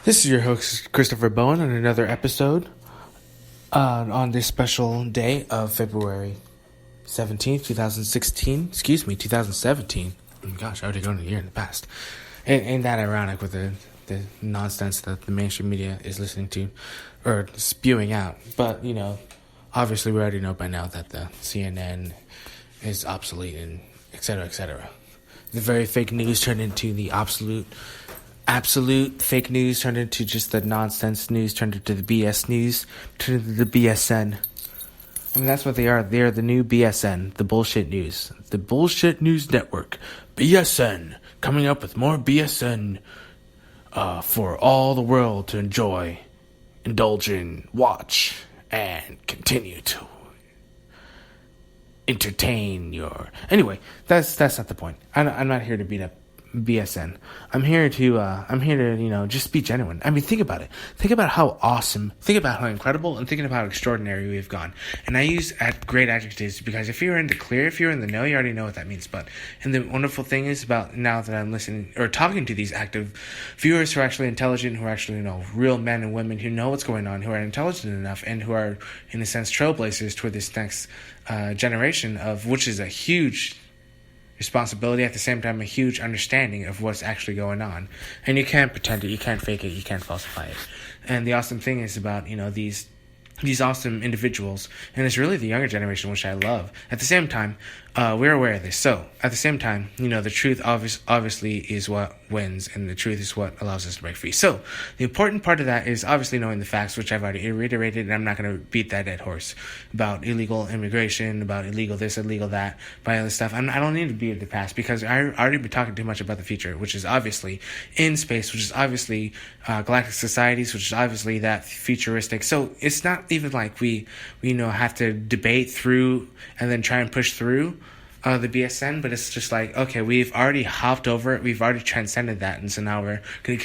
This is your host, Christopher Bowen, on another episode on this special day of February 17th, 2016. Excuse me, 2017. Oh my gosh, I already gone a year in the past. Ain't that ironic with the nonsense that the mainstream media is listening to or spewing out? But, obviously we already know by now that the CNN is obsolete and et cetera, et cetera. The very fake news turned into the absolute fake news, turned into just the nonsense news, turned into the BS news, turned into the BSN. I mean, that's what they are. They are the new BSN, the bullshit news. The Bullshit News Network. BSN. Coming up with more BSN for all the world to enjoy, indulge in, watch, and continue to entertain your... Anyway, that's not the point. I'm not here to beat up BSN. I'm here to just be genuine. I mean, think about it. Think about how awesome, think about how incredible, and think about how extraordinary we've gone. And I use great adjectives because if you're in the clear, if you're in the know, you already know what that means. And the wonderful thing is about now that I'm listening or talking to these active viewers who are actually intelligent, who are actually, real men and women who know what's going on, who are intelligent enough, and who are, in a sense, trailblazers toward this next generation of, which is a huge responsibility, at the same time a huge understanding of what's actually going on. And you can't pretend it, you can't fake it, you can't falsify it. And the awesome thing is about these awesome individuals, and it's really the younger generation, which I love. At the same time, we're aware of this. So, at the same time, the truth obviously is what wins, and the truth is what allows us to break free. So, the important part of that is obviously knowing the facts, which I've already reiterated, and I'm not going to beat that dead horse about illegal immigration, about illegal this, illegal that, by other stuff. I don't need to beat the past because I already been talking too much about the future, which is obviously in space, which is obviously galactic societies, which is obviously that futuristic. So, it's not even like we have to debate through and then try and push through the BSN, but it's just like, okay, we've already hopped over it, we've already transcended that, and so now we're going to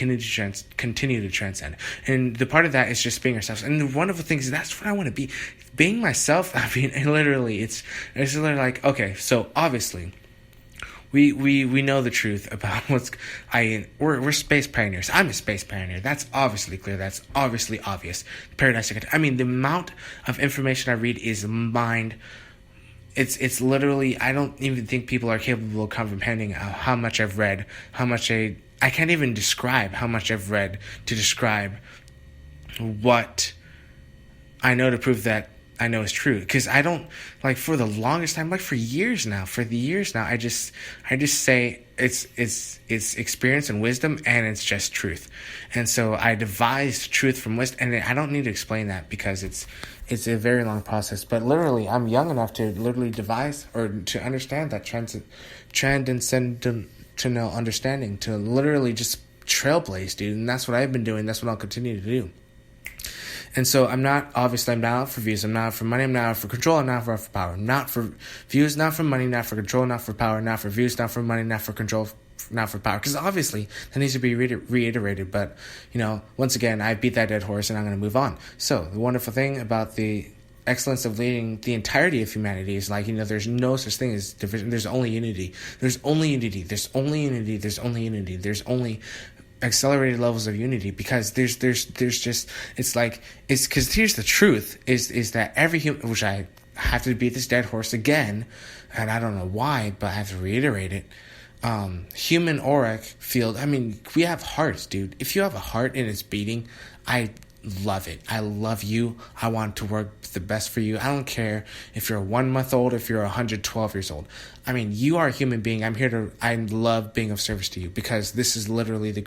continue to transcend. And the part of that is just being ourselves. And the wonderful thing is that's what I want to be. Being myself, I mean, literally, it's literally like, okay, so obviously, we know the truth about we're space pioneers. I'm a space pioneer. That's obviously clear. That's obviously obvious. Paradise. I mean, the amount of information I read is mind. It's literally, I don't even think people are capable of comprehending how much I've read, I can't even describe how much I've read to describe what I know to prove that I know is true. Because I don't, for the longest time, for years now, I just say it's experience and wisdom, and it's just truth. And so I devised truth from wisdom, and I don't need to explain that because it's a very long process. But literally, I'm young enough to literally devise or to understand that transcendental understanding, to literally just trailblaze, dude. And that's what I've been doing. That's what I'll continue to do. And so I'm not out for views, I'm not out for money, I'm not out for control, I'm not out for power. I'm not for views, not for money, not for control, not for power, not for views, not for money, not for control, not for power. Because obviously that needs to be reiterated. But, once again, I beat that dead horse and I'm going to move on. So the wonderful thing about the excellence of leading the entirety of humanity is there's no such thing as division. There's only unity. There's only unity. There's only unity. There's only unity. There's only accelerated levels of unity, because there's just it's because here's the truth is that every human, which I have to beat this dead horse again, and I don't know why, but I have to reiterate it. Human auric field, I mean, we have hearts, dude. If you have a heart and it's beating, I love it. I love you. I want to work the best for you. I don't care if you're 1 month old, if you're 112 years old. I mean, you are a human being. I love being of service to you, because this is literally the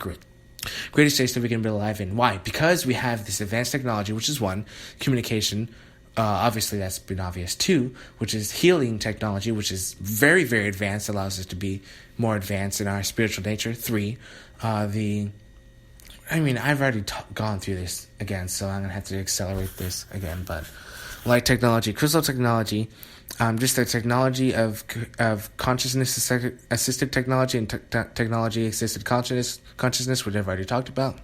greatest stage that we can be alive in. Why? Because we have this advanced technology, which is one, communication. Obviously, that's been obvious. 2, which is healing technology, which is very, very advanced, allows us to be more advanced in our spiritual nature. 3, I've already gone through this again, so I'm going to have to accelerate this again. But light technology, crystal technology, just the technology of consciousness-assisted technology and technology-assisted consciousness, which I've already talked about.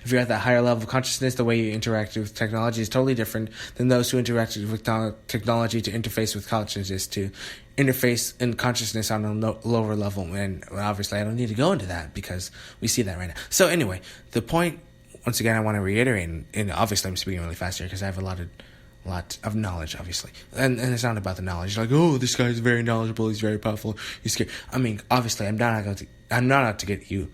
If you're at that higher level of consciousness, the way you interact with technology is totally different than those who interact with technology to interface with consciousness, to interface in consciousness on a lower level. And obviously, I don't need to go into that because we see that right now. So anyway, the point, once again, I want to reiterate, and obviously I'm speaking really fast here because I have a lot of knowledge, obviously. And it's not about the knowledge. Like, oh, this guy's very knowledgeable, he's very powerful, he's scared. I mean, obviously, I'm not out to get you.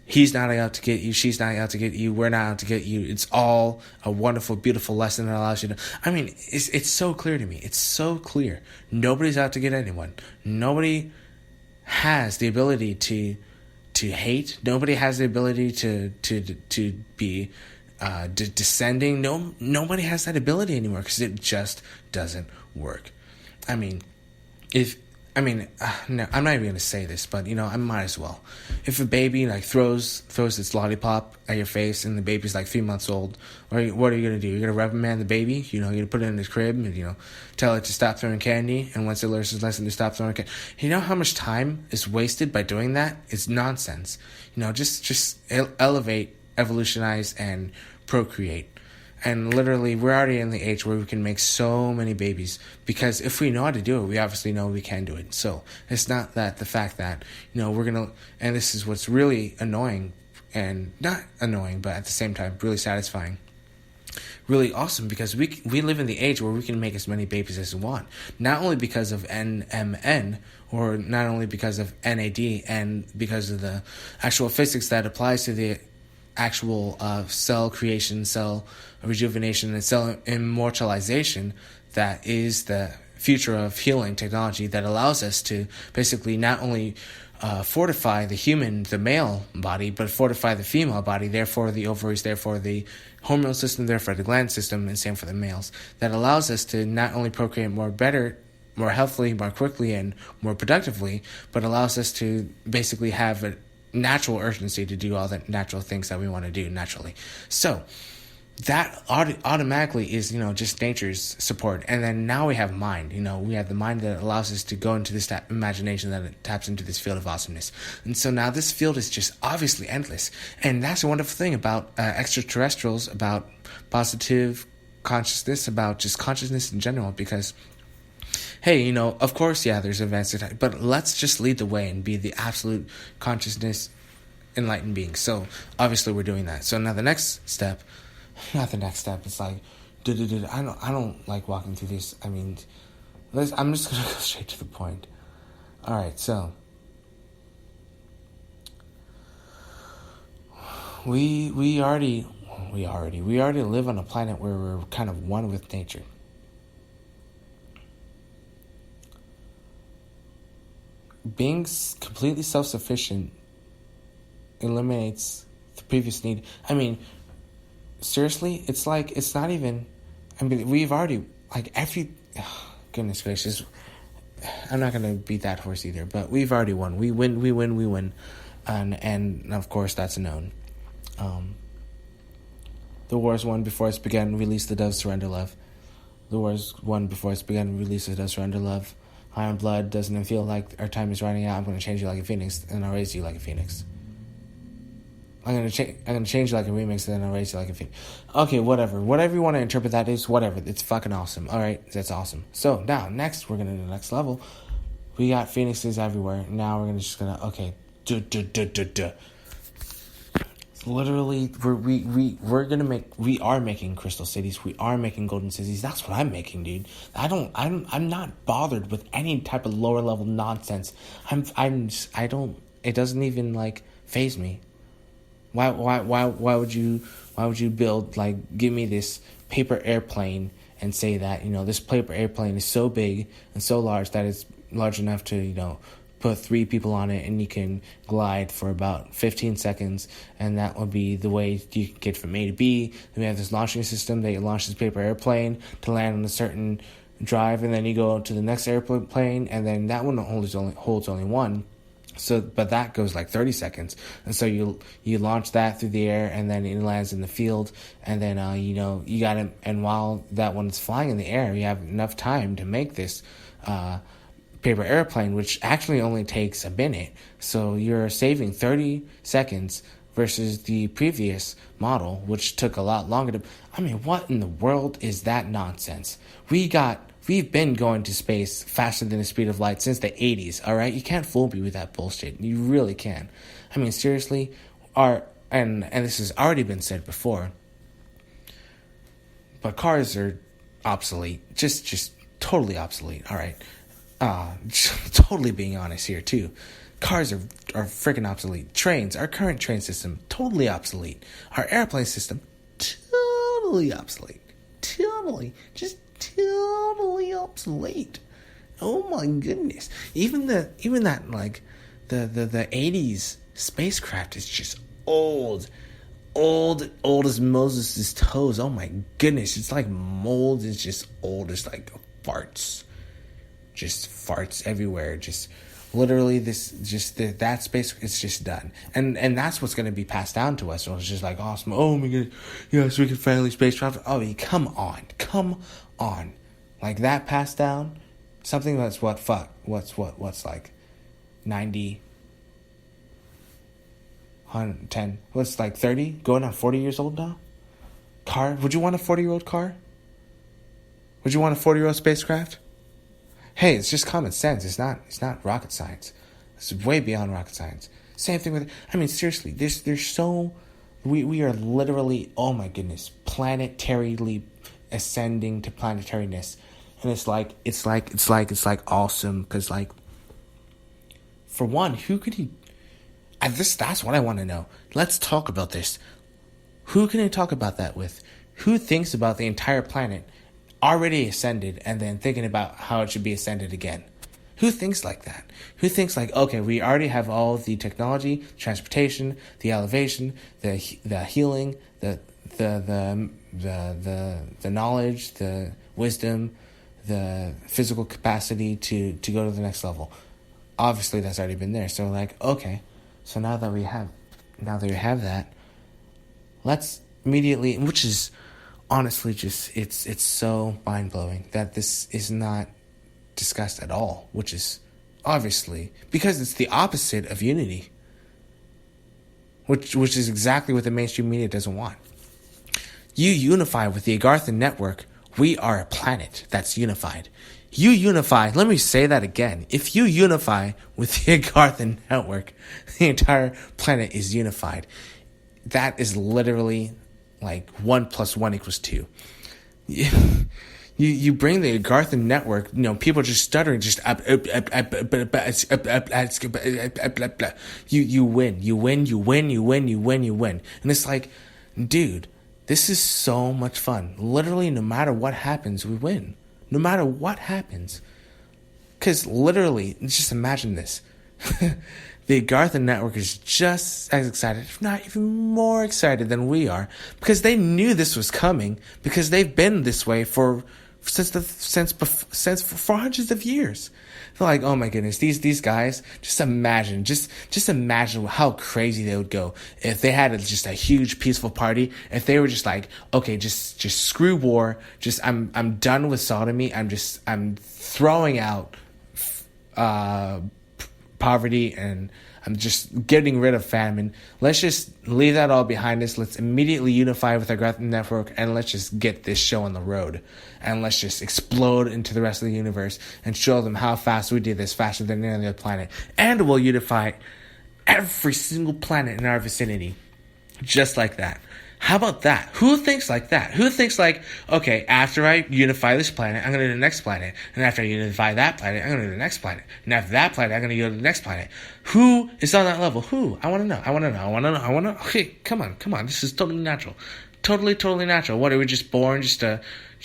He's not out to get you. She's not out to get you. We're not out to get you. It's all a wonderful, beautiful lesson that allows you to... I mean, it's so clear to me. It's so clear. Nobody's out to get anyone. Nobody has the ability to hate. Nobody has the ability to be descending. Nobody has that ability anymore because it just doesn't work. I mean, no, I'm not even going to say this, but, I might as well. If a baby, throws its lollipop at your face and the baby's, 3 months old, what are you going to do? You're going to reprimand the baby? You're going to put it in his crib and, tell it to stop throwing candy, and once it learns its lesson to stop throwing candy. You know how much time is wasted by doing that? It's nonsense. Just elevate, evolutionize, and procreate. And literally, we're already in the age where we can make so many babies. Because if we know how to do it, we obviously know we can do it. So, it's not that the fact that, we're going to... And this is what's really annoying. And not annoying, but at the same time, really satisfying. Really awesome, because we live in the age where we can make as many babies as we want. Not only because of NMN, or not only because of NAD, and because of the actual physics that applies to the actual cell creation, cell rejuvenation, and cell immortalization that is the future of healing technology that allows us to basically not only fortify the male body, but fortify the female body, therefore the ovaries, therefore the hormone system, therefore the gland system, and same for the males. That allows us to not only procreate more healthily, more quickly, and more productively, but allows us to basically have a natural urgency to do all the natural things that we want to do naturally. So that automatically is, just nature's support. And then now we have mind. We have the mind that allows us to go into this imagination that taps into this field of awesomeness. And so now this field is just obviously endless. And that's a wonderful thing about extraterrestrials, about positive consciousness, about just consciousness in general, because hey, of course, yeah, there's advanced tech, but let's just lead the way and be the absolute consciousness enlightened beings. So obviously we're doing that. So now the next step, it's like, I don't like walking through this. I mean, I'm just going to go straight to the point. All right, so we already live on a planet where we're kind of one with nature. Being completely self-sufficient eliminates the previous need. I mean, seriously, it's not even... I mean, we've already... goodness gracious. I'm not going to beat that horse either, but we've already won. We win. And of course, that's known. The war's won before it's begun. Release the dove, surrender love. The war's won before it's begun. Release the dove, surrender love. Iron blood, doesn't it feel like our time is running out? I'm going to change you like a phoenix, and I'll raise you like a phoenix. I'm going to change you like a remix, and then I'll raise you like a phoenix. Okay, whatever. Whatever you want to interpret that is, whatever. It's fucking awesome. All right, that's awesome. So now, next, we're going to do the next level. We got phoenixes everywhere. Now we're just going to, okay. Literally, we are making crystal cities. We are making golden cities. That's what I'm making, dude. I'm not bothered with any type of lower level nonsense. It doesn't even faze me. Why would you build, give me this paper airplane and say that, this paper airplane is so big and so large that it's large enough to, put 3 people on it and you can glide for about 15 seconds, and that would be the way you can get from A to B. Then we have this launching system that launches this paper airplane to land on a certain drive, and then you go to the next airplane, and then that one holds only one. So, but that goes 30 seconds, and so you launch that through the air, and then it lands in the field, and then you got it. And while that one's flying in the air, you have enough time to make this paper airplane, which actually only takes a minute. So you're saving 30 seconds versus the previous model, which took a lot longer to. I mean, what in the world is that nonsense? We've been going to space faster than the speed of light since the 80s, all right? You can't fool me with that bullshit. You really can. I mean, seriously, and this has already been said before, but cars are obsolete. Just totally obsolete, all right? Totally being honest here, too. Cars are freaking obsolete. Trains, our current train system, totally obsolete. Our airplane system, totally obsolete. Just totally obsolete. Oh my goodness. Even that like the 80s spacecraft is just old as Moses' toes. Oh my goodness. It's like mold. It's just old. It's like farts. Just farts everywhere. Just literally that space, it's just done. And that's what's going to be passed down to us. So it's just like awesome. Oh my god. Yeah, so we can finally space travel. Oh, come on. Like that passed down, something that's what's like 90, 110, what's like 30, going on 40 years old now? Car, would you want a 40-year-old car? Would you want a 40-year-old spacecraft? Hey, it's just common sense. It's not rocket science. It's way beyond rocket science. Same thing with, I mean, seriously, there's so, we are literally, oh my goodness, planetarily ascending to planetariness. And it's like awesome. Cause like, for one, who could he, that's what I want to know. Let's talk about this. Who can I talk about that with? Who thinks about the entire planet already ascended and then thinking about how it should be ascended again? Who thinks like that? Who thinks like, okay, we already have all the technology, transportation, the elevation, the healing, the knowledge, the wisdom, the physical capacity to go to the next level. Obviously that's already been there. So like, okay, so now that we have that, let's immediately, which is honestly just, it's so mind-blowing that this is not discussed at all, which is obviously because it's the opposite of unity, which is exactly what the mainstream media doesn't want. You unify with the Agarthan network, we are a planet that's unified. You unify, let me say that again. If you unify with the Agarthan network, the entire planet is unified. That is literally like 1 + 1 = 2. You bring the Agarthan network, people just stuttering, just you win. And it's like, dude, this is so much fun. Literally, no matter what happens, we win. No matter what happens. Because literally, just imagine this. The Agarthan network is just as excited, if not even more excited than we are, because they knew this was coming, because they've been this way since for hundreds of years. They're like, oh my goodness, these guys, just imagine how crazy they would go if they had just a huge peaceful party. If they were just like, okay, just screw war, I'm done with sodomy, I'm throwing out poverty, and I'm just getting rid of famine. Let's just leave that all behind us. Let's immediately unify with our Agarthan network, and let's just get this show on the road. And let's just explode into the rest of the universe and show them how fast we did this, faster than any other planet. And we'll unify every single planet in our vicinity. Just like that. How about that? Who thinks like that? Who thinks like, okay, after I unify this planet, I'm going to do the next planet. And after I unify that planet, I'm going to do the next planet. And after that planet, I'm going to go to the next planet. Who is on that level? Who? I want to know. Okay, come on. This is totally natural. Totally natural. What, are we just born just to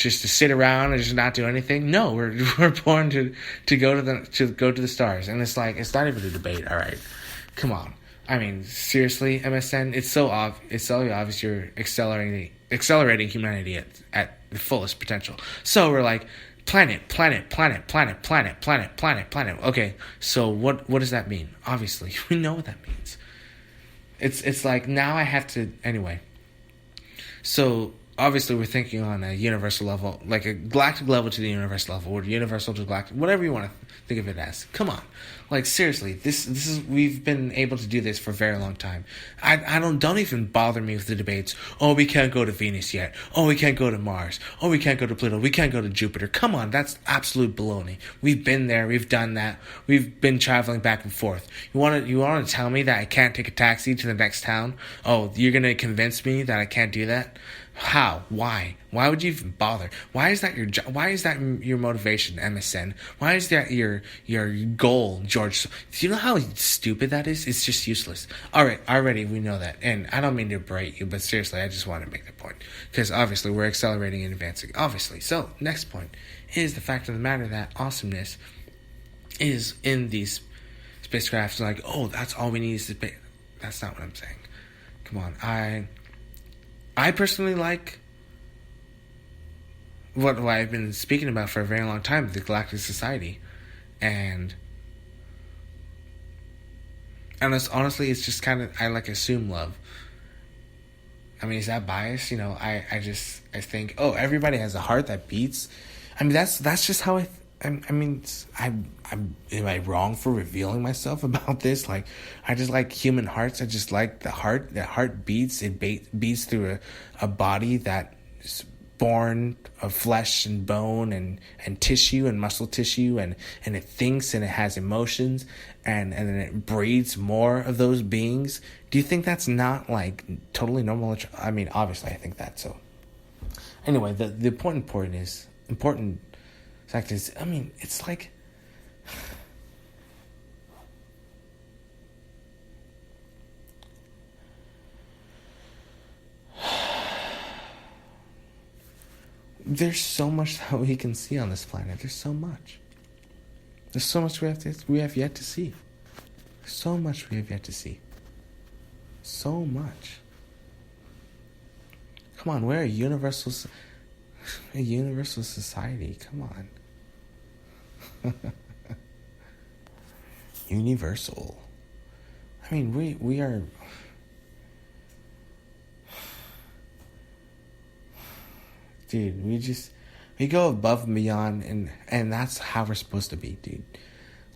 sit around and just not do anything? No, we're born to go to the stars. And it's like, it's not even a debate, all right? Come on. I mean, seriously, MSN, it's so obvious you're accelerating humanity at the fullest potential. So we're like, planet. Okay, so what does that mean? Obviously, we know what that means. It's like, now I have to, anyway. So obviously we're thinking on a universal level, like a galactic level to the universal level, or universal to galactic, whatever you want to think of it as. Come on, like seriously, this is, we've been able to do this for a very long time. I don't even bother me with the debates. Oh, we can't go to Venus yet. Oh, we can't go to Mars. Oh, we can't go to Pluto. We can't go to Jupiter. Come on, that's absolute baloney. We've been there. We've done that. We've been traveling back and forth. You want to tell me that I can't take a taxi to the next town? Oh, you're gonna convince me that I can't do that? How? Why? Why would you even bother? Why is that your motivation, MSN? Why is that your goal, George? Do you know how stupid that is? It's just useless. All right, already we know that, and I don't mean to berate you, but seriously, I just want to make the point because obviously we're accelerating and advancing. Obviously, so next point is the fact of the matter that awesomeness is in these spacecrafts. Like, oh, that's all we need is the. That's not what I'm saying. Come on, I personally like what I've been speaking about for a very long time, the Galactic Society. And honestly, it's just kind of, I like assume love. I mean, is that biased? You know, I think, oh, everybody has a heart that beats. I mean, that's just how am I wrong for revealing myself about this? Like, I just like human hearts. I just like the heart. The heart beats. It beats through a body that is born of flesh and bone and tissue and muscle tissue, and it thinks and it has emotions, and then it breeds more of those beings. Do you think that's not like totally normal? I mean, obviously, I think that. So, anyway, the important fact is, I mean, it's like there's so much that we can see on this planet. There's so much. There's so much we have yet to see. So much we have yet to see. So much. Come on, we're a universal society. Come on. Universal. I mean, we are. Dude, we go above and beyond, and that's how we're supposed to be, dude.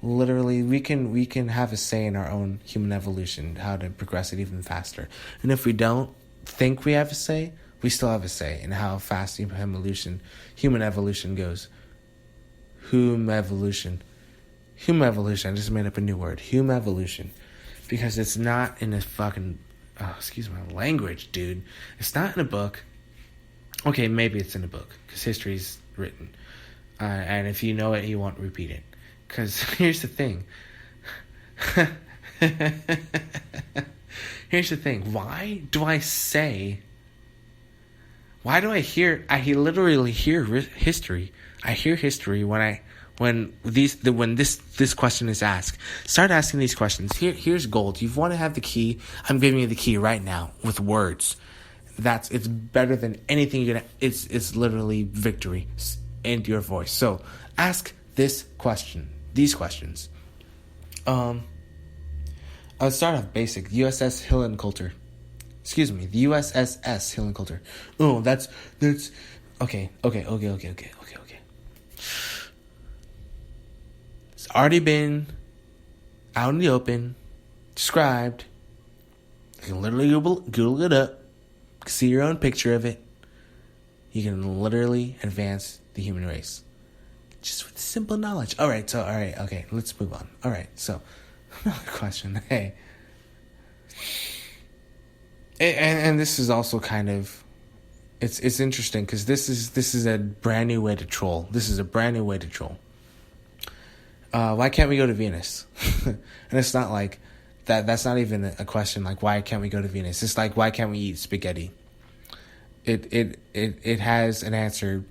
Literally, we can have a say in our own human evolution, how to progress it even faster. And if we don't think we have a say, we still have a say in how fast human evolution goes. Human evolution. I just made up a new word. Human evolution. Because it's not in a fucking... Oh, excuse my language, dude. It's not in a book. Okay, maybe it's in a book. Because history's written. And if you know it, you won't repeat it. Because here's the thing. Here's the thing. Why do I literally hear history. I hear history when this question is asked. Start asking these questions. Here's gold. You want to have the key. I'm giving you the key right now with words. It's better than anything it's literally victory in your voice. So ask these questions. I'll start off basic. USS Hill and Coulter. Excuse me, the USSS Hill and Coulter. Oh, that's okay. It's already been out in the open, described. You can literally Google it up, see your own picture of it. You can literally advance the human race. Just with simple knowledge. Alright, okay, let's move on. Alright, so, another question. Hey. And this is also kind of... It's interesting, because this is a brand new way to troll. Why can't we go to Venus? And it's not like... That's not even a question, like, why can't we go to Venus? It's like, why can't we eat spaghetti? It has an answer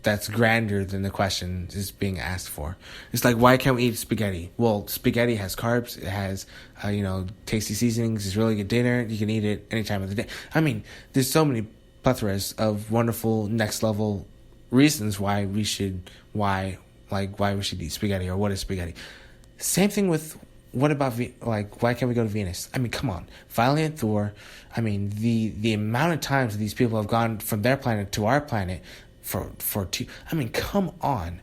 that's grander than the question is being asked for. It's like, why can't we eat spaghetti? Well, spaghetti has carbs. It has, tasty seasonings. It's really good dinner. You can eat it any time of the day. I mean, there's so many plethoras of wonderful next level reasons why we should eat spaghetti, or what is spaghetti. Same thing with what about why can't we go to Venus? I mean, come on, Valiant Thor. I mean, the amount of times these people have gone from their planet to our planet for two. I mean, come on.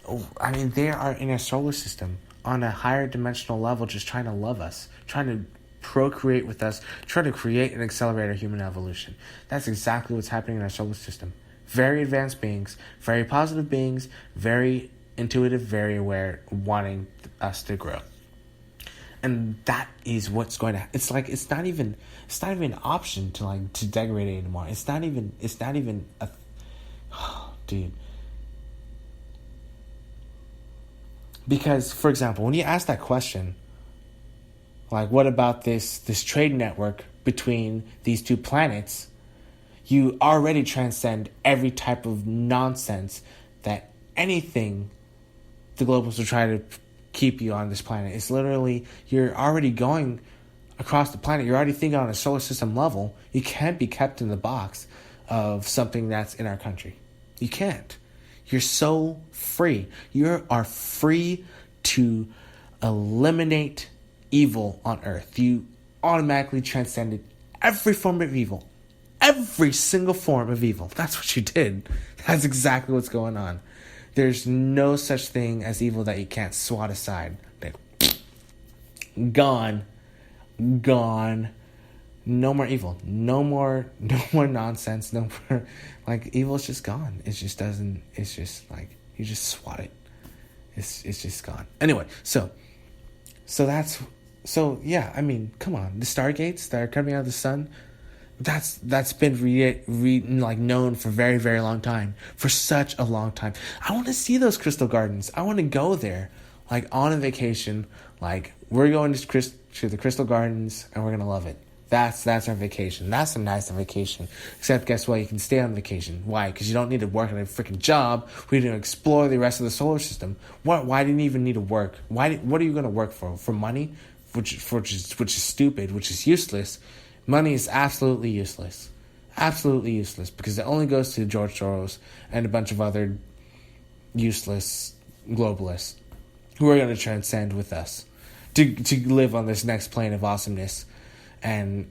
Oh, I mean, they are in a solar system on a higher dimensional level, just trying to love us, trying to procreate with us, trying to create and accelerate our human evolution. That's exactly what's happening in our solar system. Very advanced beings, very positive beings, very intuitive, very aware, wanting us to grow. And that is what's going to. It's like it's not even an option to degrade it anymore. It's not even a. Oh, dude. Because, for example, when you ask that question, like, what about this trade network between these two planets? You already transcend every type of nonsense that anything the globalists will try to keep you on this planet. It's literally, you're already going across the planet. You're already thinking on a solar system level. You can't be kept in the box of something that's in our country. You can't. You're so free. You are free to eliminate evil on Earth. You automatically transcended every form of evil. Every single form of evil. That's what you did. That's exactly what's going on. There's no such thing as evil that you can't swat aside. Gone. No more evil. No more nonsense. No more, evil is just gone. It just doesn't, it's just you just swat it. It's just gone. Anyway, so yeah, I mean, come on. The stargates that are coming out of the sun, that's been known for very, very long time. For such a long time. I want to see those crystal gardens. I want to go there, on a vacation. We're going to the crystal gardens and we're going to love it. That's our vacation. That's a nice vacation. Except guess what? You can stay on vacation. Why? Because you don't need to work on a freaking job. We need to explore the rest of the solar system. Why do you even need to work? What are you going to work for? For money? Which is stupid, which is useless. Money is absolutely useless. Absolutely useless. Because it only goes to George Soros and a bunch of other useless globalists who are going to transcend with us to live on this next plane of awesomeness and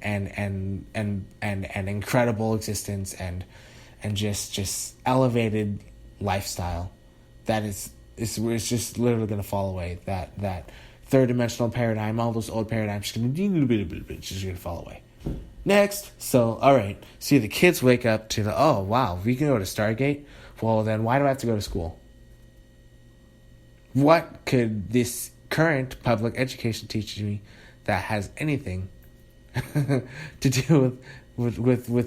incredible existence and just elevated lifestyle that it's just literally going to fall away. That third dimensional paradigm, all those old paradigms, just going to fall away. Next, so all right, see the kids wake up to oh wow, we can go to Stargate. Well then, why do I have to go to school? What could this current public education teach me that has anything to do with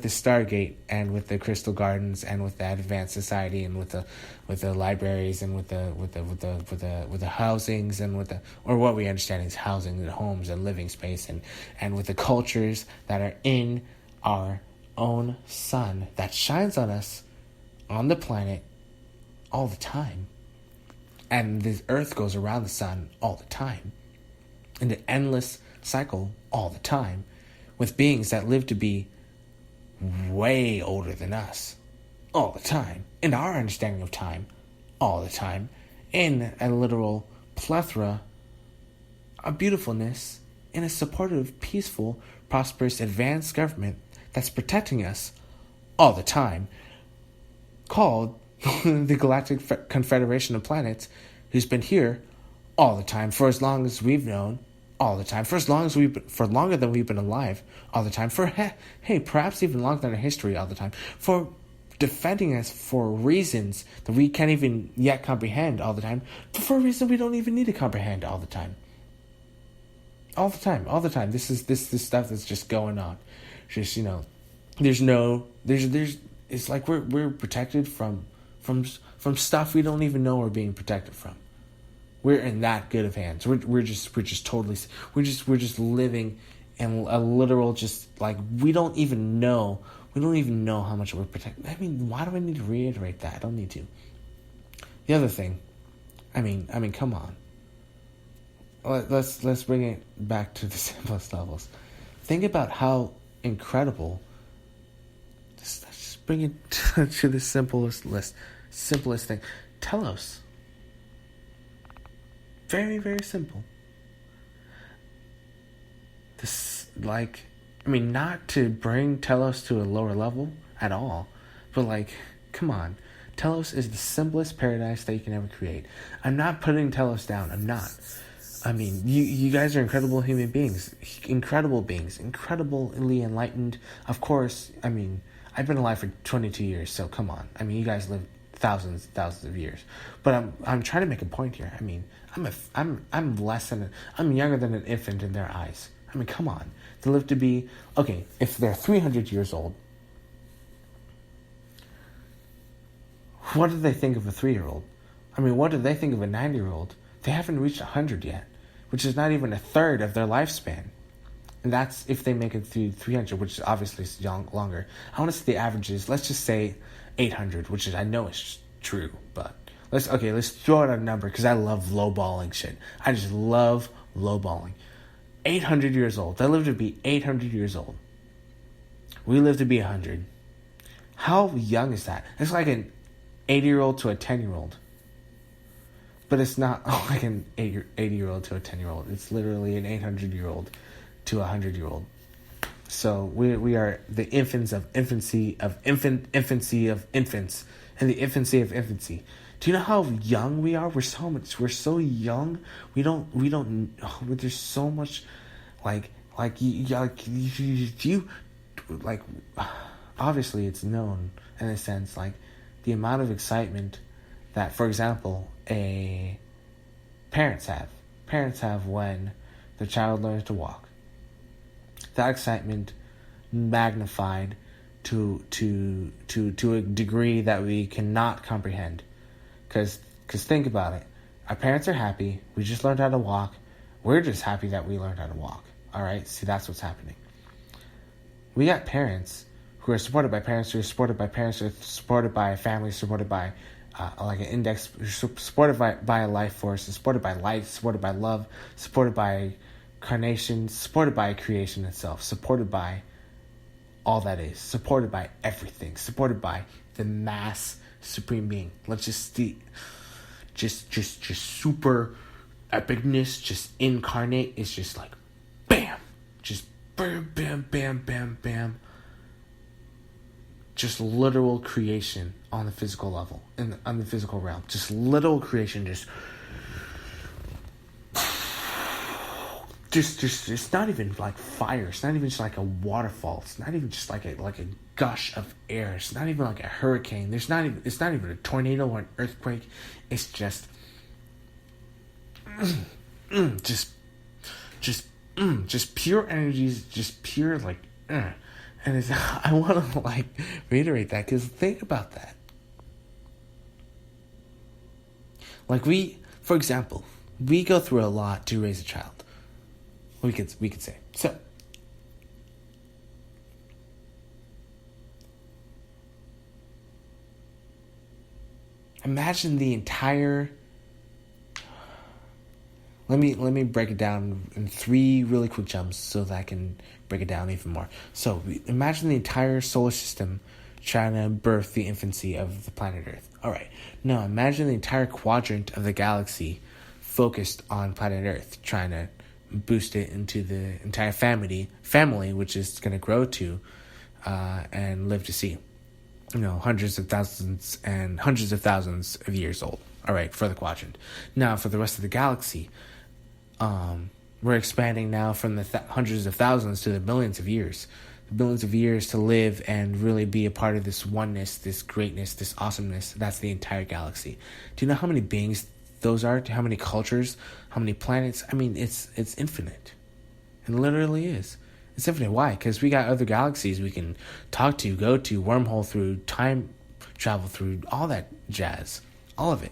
the Stargate and with the Crystal Gardens and with the advanced society and with the libraries and with the housings and or what we understand is housing and homes and living space and with the cultures that are in our own sun that shines on us on the planet all the time. And the earth goes around the sun all the time in an endless cycle all the time, with beings that live to be way older than us all the time, in our understanding of time all the time, in a literal plethora of beautifulness, in a supportive, peaceful, prosperous, advanced government that's protecting us all the time, called the Galactic Confederation of Planets, who's been here all the time for as long as we've known, all the time, for longer than we've been alive, all the time, perhaps even longer than our history, all the time, for defending us for reasons that we can't even yet comprehend, all the time, for a reason we don't even need to comprehend, all the time. All the time. This stuff that's just going on. Just, it's like we're protected from stuff we don't even know we're being protected from. We're in that good of hands. We're just living in a literal we don't even know how much we're protected. I mean, why do I need to reiterate that? I don't need to. The other thing, I mean, come on. Let's bring it back to the simplest levels. Think about how incredible. Let's just bring it to the simplest thing. Telos. Very, very simple. this, like, I mean, not to bring Telos to a lower level at all, but like, come on. Telos is the simplest paradise that you can ever create. I'm not putting Telos down. I'm not. I mean, you guys are incredible human beings. Incredible beings. Incredibly enlightened. Of course, I mean, I've been alive for 22 years, so come on. I mean, you guys live thousands of years. But I'm trying to make a point here. I mean, I'm younger than an infant in their eyes. I mean, come on. They live to be, okay, if they're 300 years old, what do they think of a 3-year-old? I mean, what do they think of a 9-year-old? They haven't reached 100 yet, which is not even a third of their lifespan. And that's if they make it through 300, which obviously is longer. I want to see the averages. Let's just say 800, which is, I know it's true, but let's throw out a number, because I love lowballing shit. I just love lowballing. 800 years old. They live to be 800 years old. We live to be 100. How young is that? It's like an 80-year-old to a 10-year-old. But it's not like an 80-year-old to a 10-year-old. It's literally an 800-year-old to a 100-year-old. So we are the infants of infancy of infancy of infants, and the infancy of infancy. Do you know how young we are? We're so young. We don't. There's so much, obviously it's known in a sense, like the amount of excitement that, for example, parents have when their child learns to walk. That excitement magnified to a degree that we cannot comprehend. Because think about it. Our parents are happy. We just learned how to walk. We're just happy that we learned how to walk. All right? See, that's what's happening. We got parents who are supported by parents who are supported by parents who are supported by a family, supported by an index, supported by a life force, supported by life, supported by love, supported by carnation, supported by creation itself, supported by all that is, supported by everything, supported by the mass supreme being. Let's just see, just super epicness, just incarnate. It's just like, bam, just bam, bam, bam, bam, bam. Just literal creation on the physical level, on the physical realm. Just literal creation, just it's not even like fire. It's not even just like a waterfall. It's not even just like a gush of air. It's not even like a hurricane. It's not even a tornado or an earthquake. It's just pure energies, just pure and it's, I want to reiterate that, because think about that. For example, we go through a lot to raise a child. We could say. So, imagine the entire. Let me break it down in 3 really quick jumps so that I can break it down even more. So, imagine the entire solar system trying to birth the infancy of the planet Earth. All right. Now, imagine the entire quadrant of the galaxy focused on planet Earth, trying to boost it into the entire family, which is going to grow to and live to see, hundreds of thousands of years old. All right, for the quadrant. Now, for the rest of the galaxy, we're expanding now from the hundreds of thousands to the billions of years. The billions of years to live and really be a part of this oneness, this greatness, this awesomeness. That's the entire galaxy. Do you know how many beings those are? How many cultures? How many planets? I mean, it's infinite. It literally is. It's infinite. Why? Because we got other galaxies we can talk to, go to, wormhole through, time travel through, all that jazz. All of it.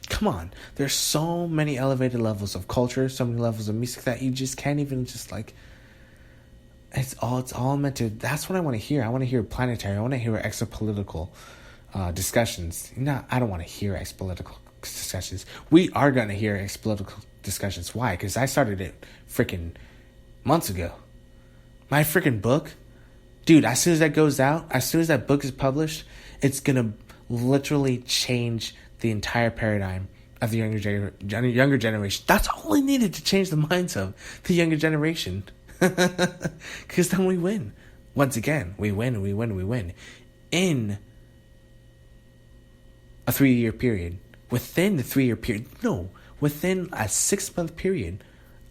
Come on. There's so many elevated levels of culture, so many levels of music that you just can't even it's all meant to, that's what I want to hear. I want to hear planetary. I want to hear exopolitical discussions. I don't want to hear exopolitical discussions. We are going to hear exopolitical discussions. Why? Because I started it freaking months ago. My freaking book, dude, as soon as that goes out, as soon as that book is published, it's going to literally change the entire paradigm of the younger generation. That's all I needed to change the minds of the younger generation. Because then we win. Once again, we win. In a 3-year period. Within the 3-year period. No. Within a 6-month period.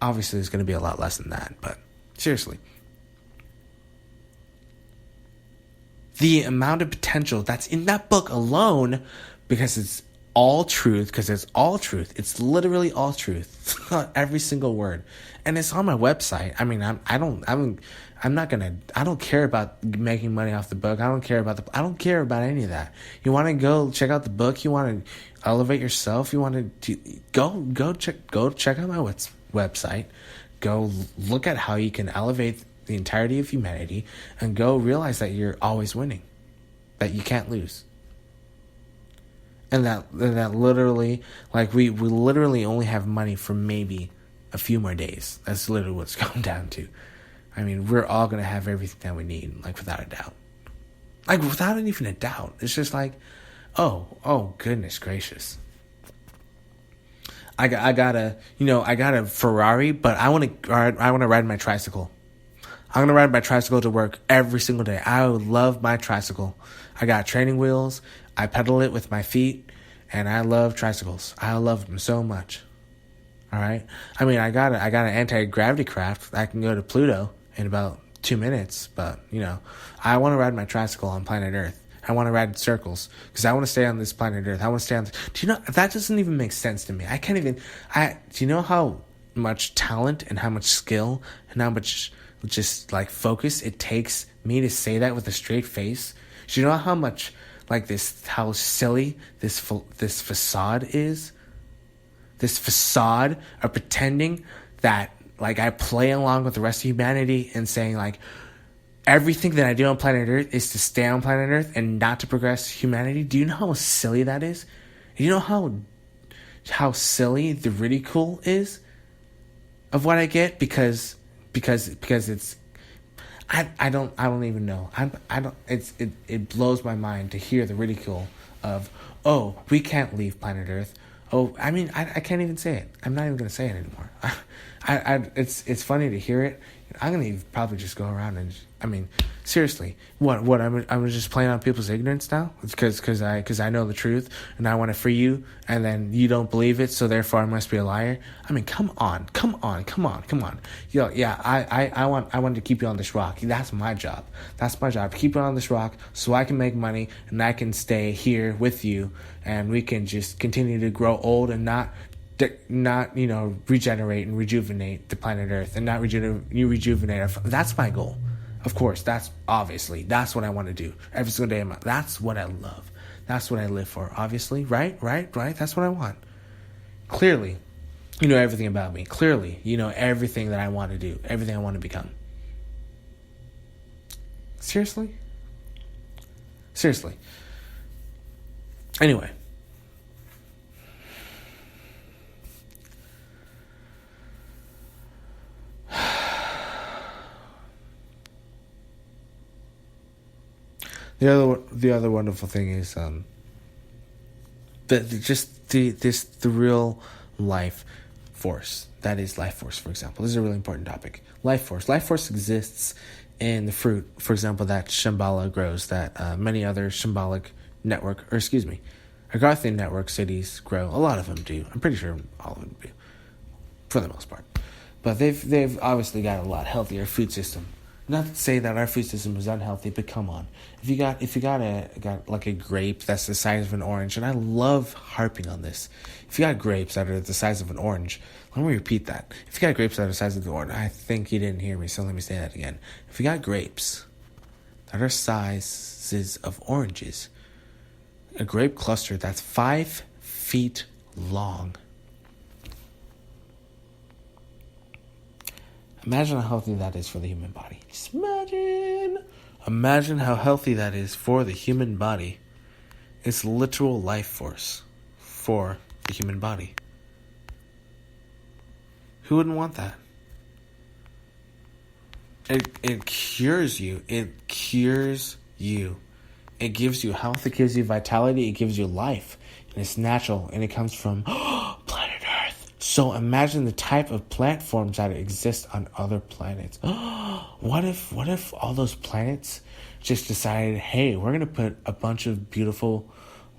Obviously, it's going to be a lot less than that. But seriously. The amount of potential that's in that book alone, because it's all truth, It's literally all truth. Every single word. And it's on my website. I mean, I don't care about making money off the book. I don't care about any of that. You want to go check out the book? You want to elevate yourself? You want to go check out my website. Go look at how you can elevate the entirety of humanity, and go realize that you're always winning, that you can't lose. And that literally, like, we literally only have money for maybe a few more days. That's literally what it's come down to. I mean, we're all going to have everything that we need, like, without a doubt. Like, without even a doubt. It's just like, oh, goodness gracious. I got a Ferrari, but I want to ride my tricycle. I'm going to ride my tricycle to work every single day. I love my tricycle. I got training wheels. I pedal it with my feet, and I love tricycles. I love them so much. All right? I mean, I got an anti-gravity craft. I can go to Pluto in about 2 minutes, but, I want to ride my tricycle on planet Earth. I want to ride in circles because I want to stay on this planet Earth. I want to stay on this. Do you know, that doesn't even make sense to me. Do you know how much talent and how much skill and how much just like focus it takes me to say that with a straight face? Do you know how much how silly this facade is? This facade of pretending that like I play along with the rest of humanity and saying like everything that I do on planet Earth is to stay on planet Earth and not to progress humanity. Do you know how silly that is? Do you know how silly the ridicule is of what I get because it's I don't even know. It blows my mind to hear the ridicule of, oh, we can't leave planet Earth. Oh, I mean, I can't even say it. I'm not even going to say it anymore. It's funny to hear it. I'm going to probably just go around and, seriously, what, I'm just playing on people's ignorance now? Because I know the truth, and I want to free you, and then you don't believe it, so therefore I must be a liar? I mean, come on. Yo, yeah, I want to keep you on this rock. That's my job. To keep you on this rock so I can make money, and I can stay here with you, and we can just continue to grow old and not regenerate and rejuvenate the planet Earth and not rejuvenate. That's my goal. Of course, that's what I want to do every single day. That's what I love. That's what I live for. Obviously, right. That's what I want. Clearly, you know everything about me. Clearly, you know everything that I want to do, everything I want to become. Seriously. Anyway. The other wonderful thing is the real life force. That is life force, for example. This is a really important topic. Life force. Life force exists in the fruit, for example, that Shambhala grows, that many other Shambhalic Agarthian network cities grow. A lot of them do. I'm pretty sure all of them do, for the most part. But they've obviously got a lot healthier food system. Not to say that our food system is unhealthy, but come on. If you got like a grape that's the size of an orange, and I love harping on this. If you got grapes that are the size of an orange, let me repeat that. If you got grapes that are the size of the orange, I think you didn't hear me, so let me say that again. If you got grapes that are sizes of oranges, a grape cluster that's 5 feet long. Imagine how healthy that is for the human body. Just imagine how healthy that is for the human body. It's literal life force for the human body. Who wouldn't want that? It cures you. It cures you. It gives you health. It gives you vitality. It gives you life. And it's natural. And it comes from So imagine the type of plant forms that exist on other planets. What if all those planets just decided, hey, we're gonna put a bunch of beautiful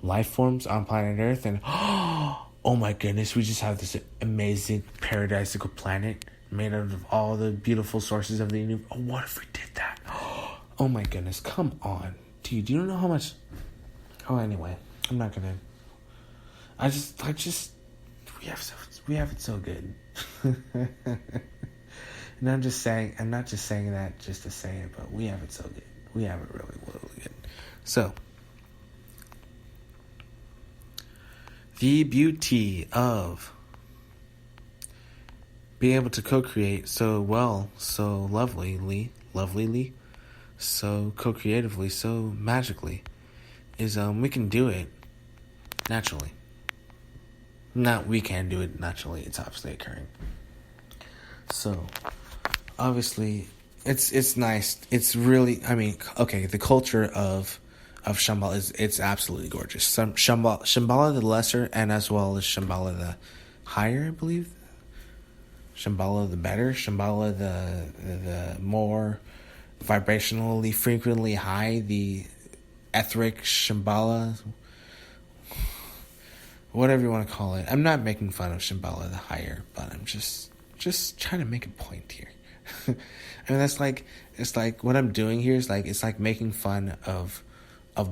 life forms on planet Earth, and oh my goodness, we just have this amazing paradisical planet made out of all the beautiful sources of the universe. Oh, what if we did that? Oh my goodness, come on, dude. You don't know how much. Oh, anyway, I'm not gonna. I just we have it so good. And I'm not just saying that just to say it, but we have it so good. We have it really, really good. So, the beauty of being able to co-create so well, so lovelily, so co-creatively, so magically, is we can do it naturally. Not we can do it naturally, it's obviously occurring. So, obviously, it's nice. It's really, I mean, okay, the culture of Shambhala it's absolutely gorgeous. Shambhala the lesser, and as well as Shambhala the higher, I believe. Shambhala the better, Shambhala the more vibrationally frequently high, the etheric Shambhala, whatever you want to call it. I'm not making fun of Shambhala the higher, but I'm just trying to make a point here. I mean, it's like what I'm doing here is like, it's like making fun of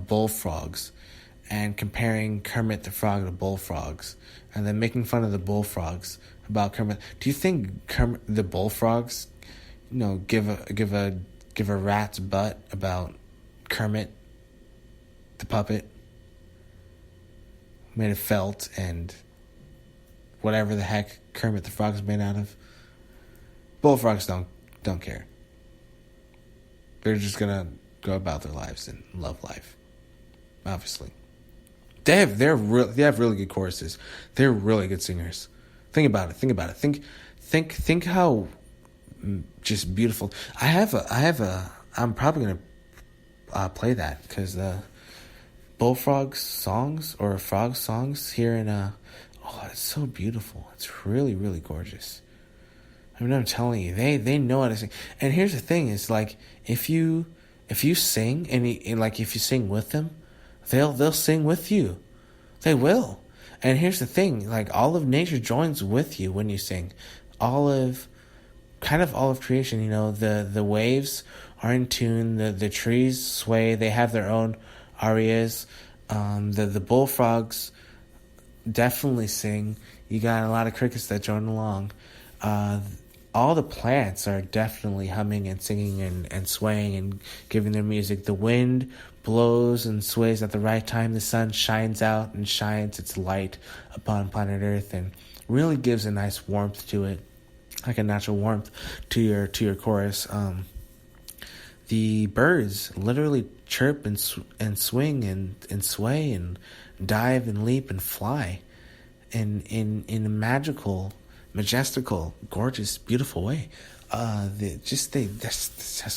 bullfrogs and comparing Kermit the Frog to bullfrogs, and then making fun of the bullfrogs about Kermit. Do you think the bullfrogs, give a rat's butt about Kermit the puppet made of felt and whatever the heck Kermit the Frog's made out of? Bullfrogs don't care. They're just gonna go about their lives and love life. Obviously, they have really good choruses. They're really good singers. Think about it. Think how just beautiful. I'm probably gonna play that because the bullfrog songs or frog songs here in it's so beautiful. It's really, really gorgeous. I mean, I'm telling you, they know how to sing. And here's the thing: is like if you sing and like if you sing with them, they'll sing with you. They will. And here's the thing: like all of nature joins with you when you sing. All of creation. The waves are in tune. The trees sway. They have their own arias. The bullfrogs definitely sing. You got a lot of crickets that join along. All the plants are definitely humming and singing and swaying and giving their music. The wind blows and sways at the right time. The sun shines out and shines its light upon planet Earth and really gives a nice warmth to it, like a natural warmth to your chorus. The birds literally chirp and swing and sway and dive and leap and fly in a magical, majestical, gorgeous, beautiful way. That's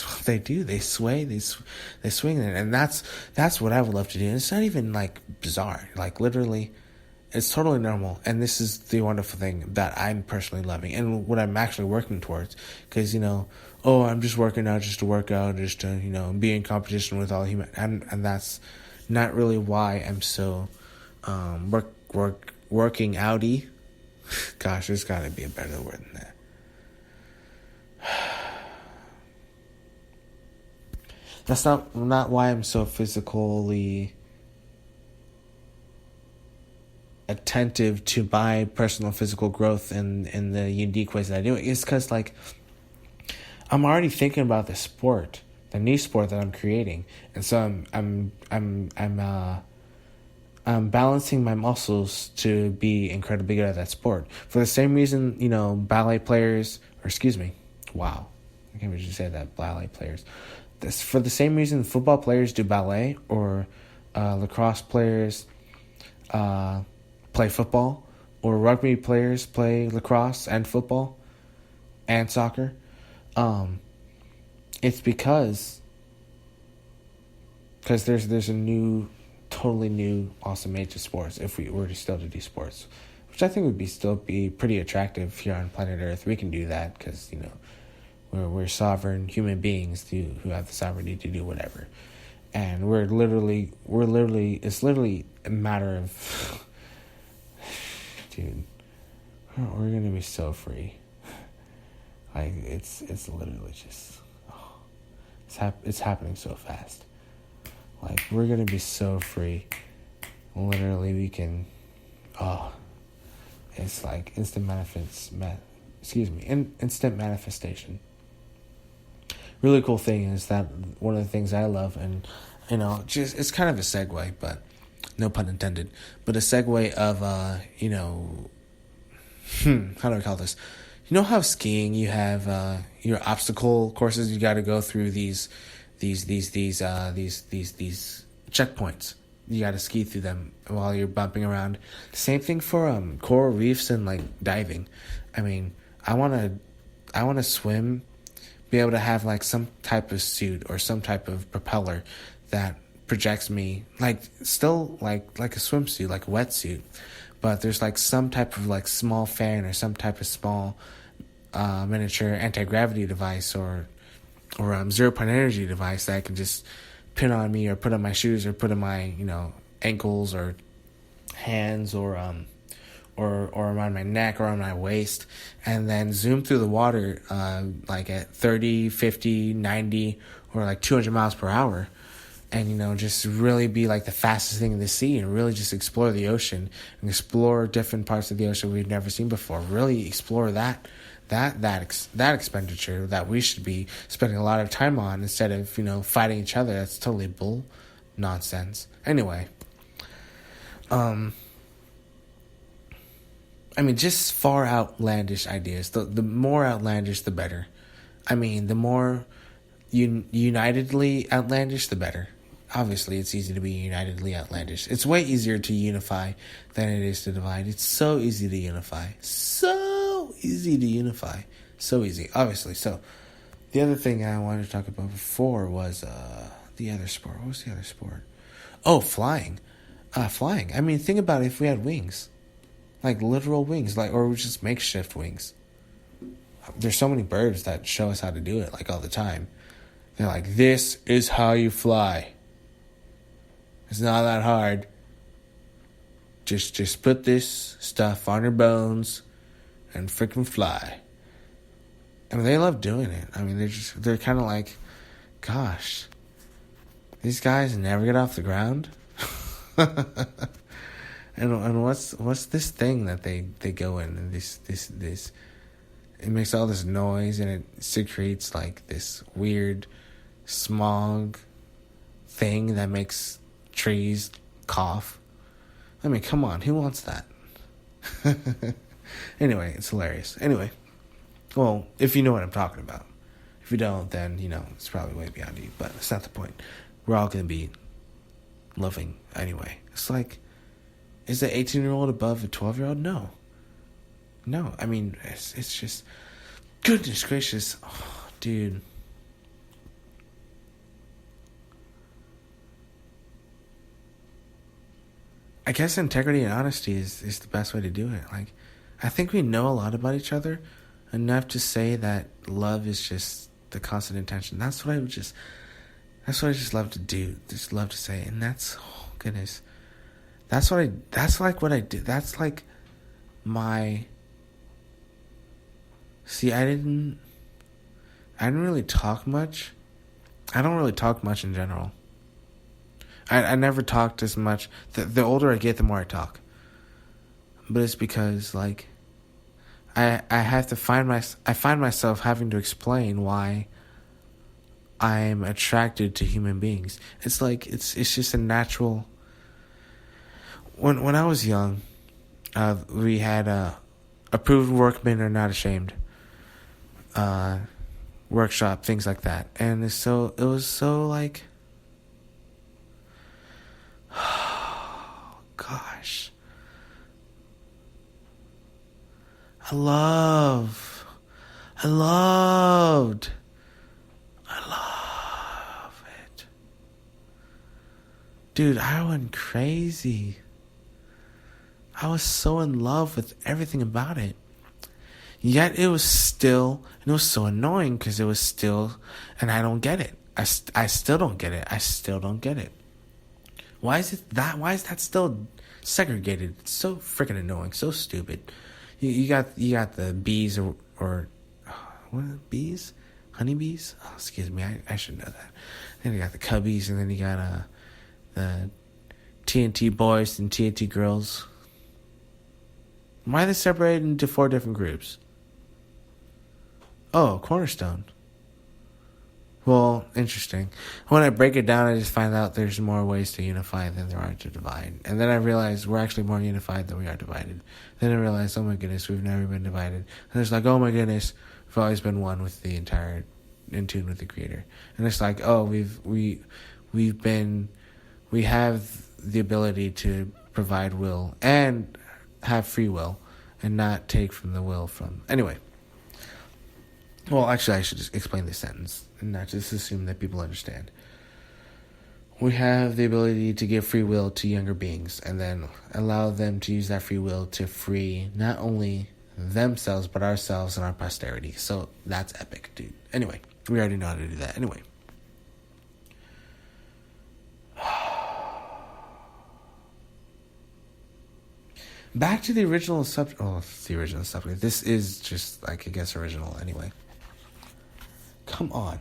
what they do. They sway, they swing, and that's what I would love to do. And it's not even like bizarre. Like literally, it's totally normal. And this is the wonderful thing that I'm personally loving, and what I'm actually working towards. Because I'm just working out just to work out, just to be in competition with all human, and that's not really why I'm so working outy. Gosh, there's got to be a better word than that. That's not why I'm so physically attentive to my personal physical growth in the unique ways that I do it. It's because I'm already thinking about the new sport that I'm creating, and so I'm balancing my muscles to be incredibly good at that sport. For the same reason, ballet players, wow, I can't believe you say that, ballet players. For the same reason football players do ballet, or lacrosse players play football, or rugby players play lacrosse and football and soccer. It's because there's a totally new awesome age of sports, if we were to still to do sports, which I think would still be pretty attractive here on planet Earth. We can do that because we're sovereign human beings who have the sovereignty to do whatever, and we're literally it's literally a matter of, dude, we're gonna be so free. Like it's literally just, it's happening so fast. Like we're gonna be so free. Literally, we can. It's like instant manifestation. Really cool thing is that one of the things I love, and just it's kind of a segue, but no pun intended. But a segue of how do I call this? You know how skiing you have your obstacle courses, you got to go through these checkpoints. You got to ski through them while you're bumping around. Same thing for coral reefs and like diving. I mean, I want to swim, be able to have like some type of suit or some type of propeller that projects me like still like a swimsuit, like a wetsuit, but there's like some type of like small fan or some type of small miniature anti-gravity device or zero-point energy device that I can just pin on me or put on my shoes or put on my ankles or hands or around my neck or on my waist, and then zoom through the water like at 30, 50, 90 or like 200 miles per hour, and just really be like the fastest thing in the sea and really just explore the ocean and explore different parts of the ocean we've never seen before. Really explore that expenditure that we should be spending a lot of time on instead of fighting each other. That's totally bull nonsense. Anyway, I mean, just far outlandish ideas. The more outlandish, the better. I mean, the more unitedly outlandish, the better. Obviously, it's easy to be unitedly outlandish. It's way easier to unify than it is to divide. It's so easy to unify. So easy, obviously. So, the other thing I wanted to talk about before was the other sport. What was the other sport? Oh, flying. Flying. I mean, think about it if we had wings. Like literal wings, or just makeshift wings. There's so many birds that show us how to do it, like all the time. They're like, this is how you fly. It's not that hard. Just put this stuff on your bones and freaking fly. I mean, they love doing it. I mean, they're kind of like, gosh, these guys never get off the ground. And what's this thing that they go in, and this it makes all this noise and it secretes like this weird smog thing that makes trees cough. I mean, come on, who wants that? Anyway, it's hilarious. Anyway, well, if you know what I'm talking about. If you don't, then it's probably way beyond you, but it's not the point. We're all gonna be loving anyway. It's like, is the 18-year-old above a 12-year-old? No. I mean, it's just, goodness gracious, dude. I guess integrity and honesty is the best way to do it. Like, I think we know a lot about each other enough to say that love is just the constant intention. That's what I just love to do. Just love to say, and that's, oh goodness. That's like what I do. That's like my, see, I didn't really talk much. I don't really talk much in general. I never talked as much. The older I get, the more I talk. But it's because, like, I find myself having to explain why I'm attracted to human beings. It's like, it's just a natural. When I was young, we had approved workmen are not ashamed workshop, things like that, and it was so like, oh, gosh, I love it, dude. I went crazy. I was so in love with everything about it. Yet it was still, and it was so annoying because it was still, and I don't get it. I still don't get it. I still don't get it. Why is it that? Why is that still segregated? It's so freaking annoying. So stupid. You got the bees or what are the bees? Honeybees? Oh, excuse me. I should know that. Then you got the cubbies, and then you got the TNT boys and TNT girls. Why are they separated into 4 different groups? Oh, Cornerstone. Well, interesting. When I break it down, I just find out there's more ways to unify than there are to divide. And then I realize we're actually more unified than we are divided. Then I realize, oh my goodness, we've never been divided. And it's like, oh my goodness, we've always been one with the entire, in tune with the Creator. And it's like, oh, we have the ability to provide will and have free will and not take from the will from. Anyway. Well, actually, I should just explain this sentence and not just assume that people understand. We have the ability to give free will to younger beings and then allow them to use that free will to free not only themselves, but ourselves and our posterity. So that's epic, dude. Anyway, we already know how to do that. Anyway. Back to the original subject. Oh, the original subject. This is just, like, I guess, original anyway. Come on.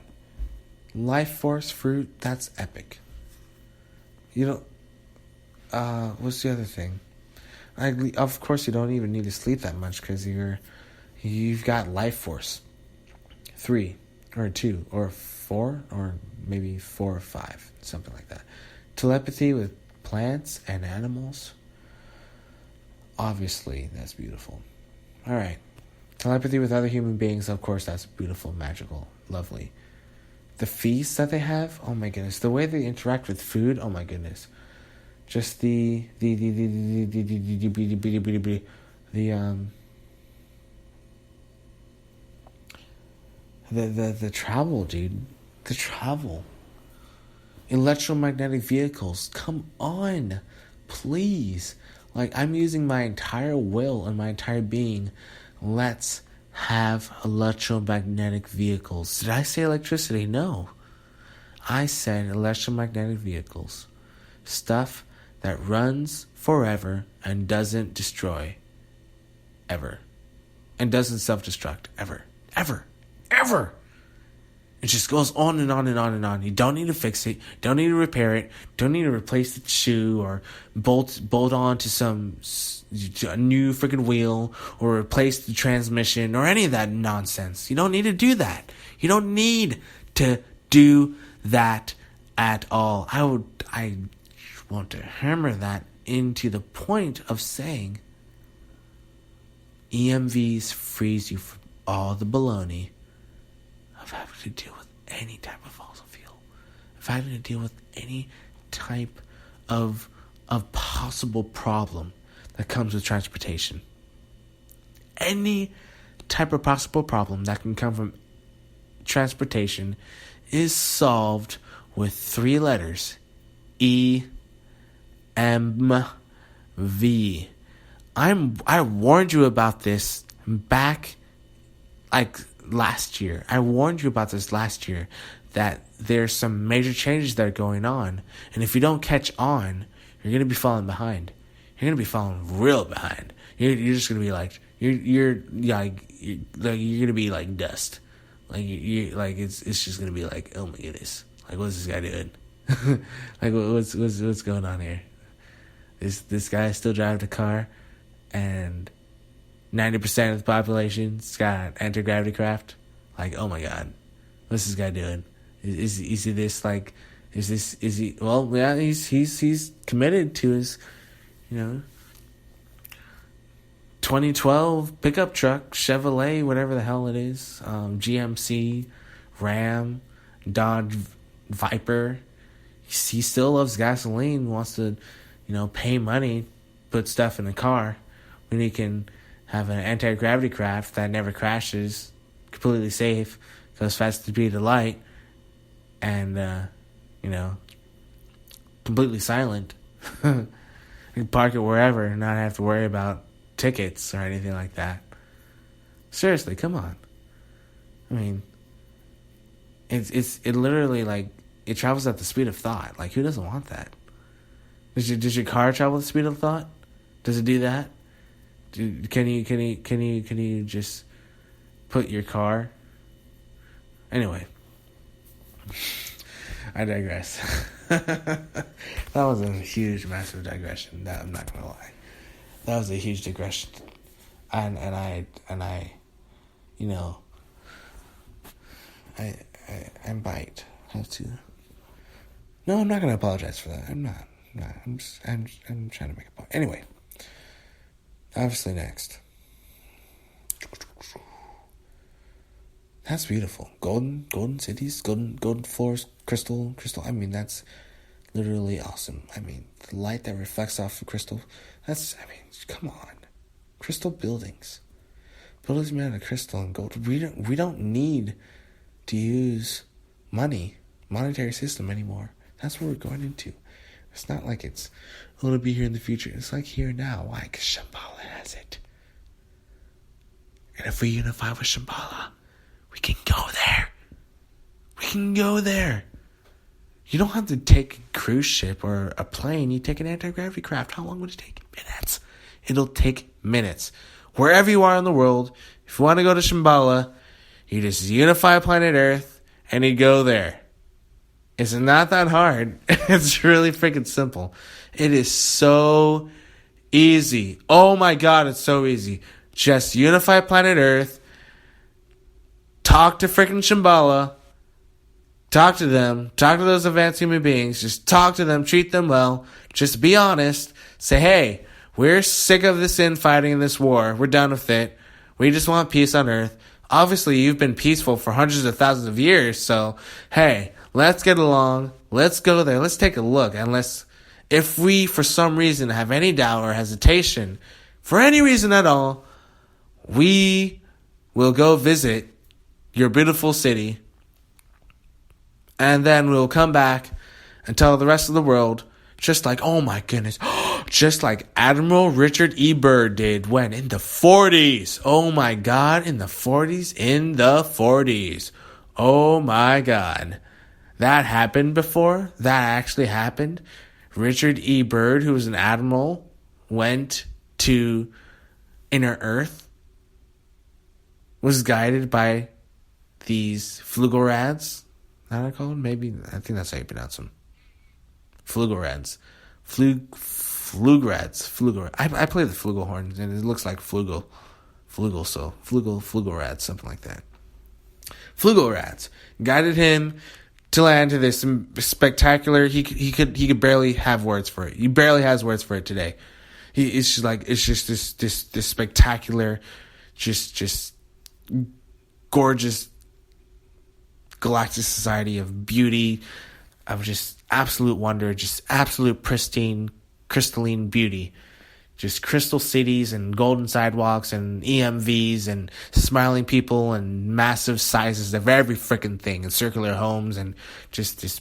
Life Force fruit, that's epic. You know, what's the other thing? Of course, you don't even need to sleep that much because you've got Life Force 3 or 2 or 4 or maybe 4 or 5, something like that. Telepathy with plants and animals. Obviously, that's beautiful. All right. Telepathy with other human beings, of course, that's beautiful, magical, lovely. The feasts that they have, oh my goodness. The way they interact with food, oh my goodness. Just the travel, dude. The travel. Electromagnetic vehicles, come on, please. Like, I'm using my entire will and my entire being. Let's have electromagnetic vehicles. Did I say electricity? No. I said electromagnetic vehicles. Stuff that runs forever and doesn't destroy. Ever. And doesn't self-destruct. Ever. Ever. Ever. It just goes on and on and on and on. You don't need to fix it. Don't need to repair it. Don't need to replace the shoe or bolt on to a new freaking wheel or replace the transmission or any of that nonsense. You don't need to do that. You don't need to do that at all. I want to hammer that into the point of saying EMVs frees you from all the baloney of having to deal with any type of fossil fuel, of having to deal with any type of possible problem that comes with transportation. Any type of possible problem that can come from transportation is solved with 3 letters: EMV. I warned you about this back last year. I warned you about this last year, that there's some major changes that are going on, and if you don't catch on, you're gonna be falling behind. You're gonna be falling real behind. You're just gonna be like you're gonna be like dust. It's just gonna be like, oh my goodness, like, what's this guy doing? Like, what's going on here? This guy still driving a car, and 90% of the population's got anti-gravity craft. Like, oh my god, what's this guy doing? Is he this, like, is he, well, yeah, he's committed to his, 2012 pickup truck, Chevrolet, whatever the hell it is, GMC, Ram, Dodge Viper. He still loves gasoline, wants to, pay money, put stuff in the car, when he can have an anti-gravity craft that never crashes, completely safe, goes fast at the speed of light, and, completely silent. You can park it wherever and not have to worry about tickets or anything like that. Seriously, come on. I mean, it literally, like, it travels at the speed of thought. Like, who doesn't want that? Does your car travel at the speed of thought? Does it do that? Can you just put your car? Anyway, I digress. That was a huge, massive digression. I'm not gonna lie. That was a huge digression, and I, you know, I might have to. No, I'm not gonna apologize for that. I'm not. I'm trying to make a point. Anyway, obviously next. That's beautiful. Golden cities, golden forest, crystal. I mean, that's literally awesome. I mean, the light that reflects off the crystal. Come on. Crystal buildings. Buildings made out of crystal and gold. We don't need to use monetary system anymore. That's what we're going into. It's not like it's going to be here in the future. It's like here now. Why? Because Shambhala has it. And if we unify with Shambhala, we can go there. We can go there. You don't have to take a cruise ship or a plane. You take an anti-gravity craft. How long would it take? Minutes. It'll take minutes. Wherever you are in the world, if you want to go to Shambhala, you just unify planet Earth and you go there. It's not that hard. It's really freaking simple. It is so easy. Oh my God, it's so easy. Just unify planet Earth. Talk to freaking Shambhala. Talk to them. Talk to those advanced human beings. Just talk to them. Treat them well. Just be honest. Say, hey, we're sick of this infighting and this war. We're done with it. We just want peace on Earth. Obviously, you've been peaceful for hundreds of thousands of years. So, hey, let's get along. Let's go there. Let's take a look. And if we, for some reason, have any doubt or hesitation, for any reason at all, we will go visit your beautiful city. And then we'll come back and tell the rest of the world, just like, oh my goodness, just like Admiral Richard E. Byrd did when? In the 40s. Oh my God, in the 40s? In the 40s. Oh my God. That happened before? That actually happened? Richard E. Byrd, who was an admiral, went to Inner Earth, was guided by these Flugorats. How are they called? Maybe, I think that's how you pronounce them. Flugorats. Flugrats. I play the flugelhorn, and it looks like flugel, so flugorats, something like that. Flugorats guided him to land to this spectacular. He could barely have words for it. He barely has words for it today. It's just this spectacular, just gorgeous galactic society of beauty, of just absolute wonder, just absolute pristine, crystalline beauty. Just crystal cities and golden sidewalks and EMVs and smiling people and massive sizes of every freaking thing and circular homes and just this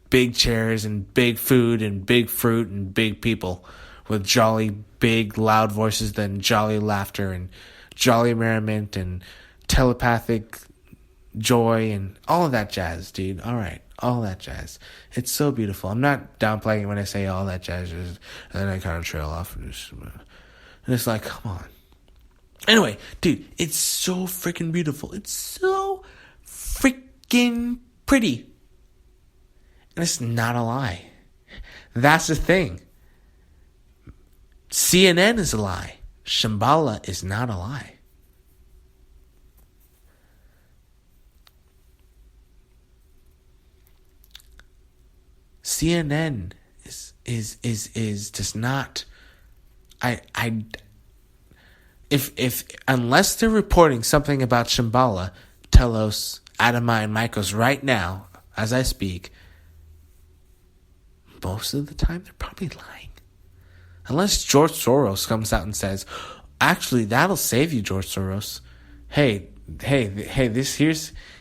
big chairs and big food and big fruit and big people with jolly, big, loud voices and jolly laughter and jolly merriment and telepathic joy and all of that jazz, dude. All right. All that jazz. It's so beautiful. I'm not downplaying it when I say all that jazz is, and then I kind of trail off. And it's like, come on. Anyway, dude, it's so freaking beautiful. It's so freaking pretty. And it's not a lie. That's the thing. CNN is a lie. Shambhala is not a lie. CNN is just not. If unless they're reporting something about Shambhala, Telos, Adama, and Mycos right now, as I speak, most of the time they're probably lying. Unless George Soros comes out and says, "Actually, that'll save you, George Soros. Hey, this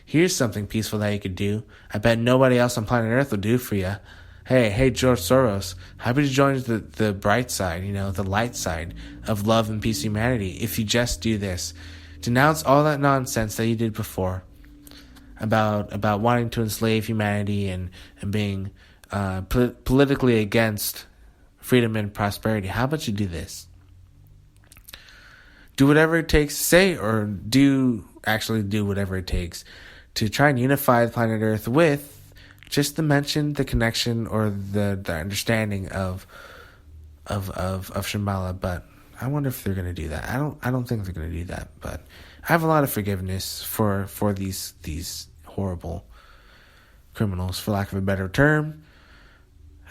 here's something peaceful that you could do. I bet nobody else on planet Earth will do for you. Hey, George Soros, how about you join the bright side, the light side of love and peace and humanity if you just do this. Denounce all that nonsense that you did before about wanting to enslave humanity and being politically against freedom and prosperity. How about you do this? Do whatever it takes to say, or do whatever it takes to try and unify the planet Earth with just the mention, the connection, or the understanding of Shambhala. But I wonder if they're going to do that. I don't think they're going to do that. But I have a lot of forgiveness for these horrible criminals, for lack of a better term.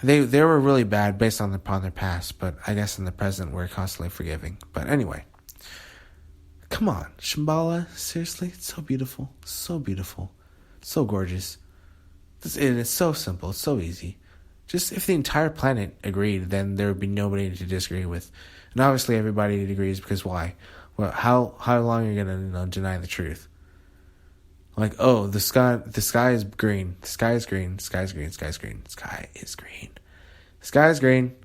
They were really bad based upon their past, but I guess in the present we're constantly forgiving. But anyway, come on, Shambhala, seriously, it's so beautiful, so gorgeous. It's so simple, it's so easy. Just if the entire planet agreed, then there would be nobody to disagree with. And obviously everybody agrees, because why? Well, how long are you gonna deny the truth? Like, oh, the sky is green. The sky is green. The sky is green. The sky is green. The sky is green. The sky is green.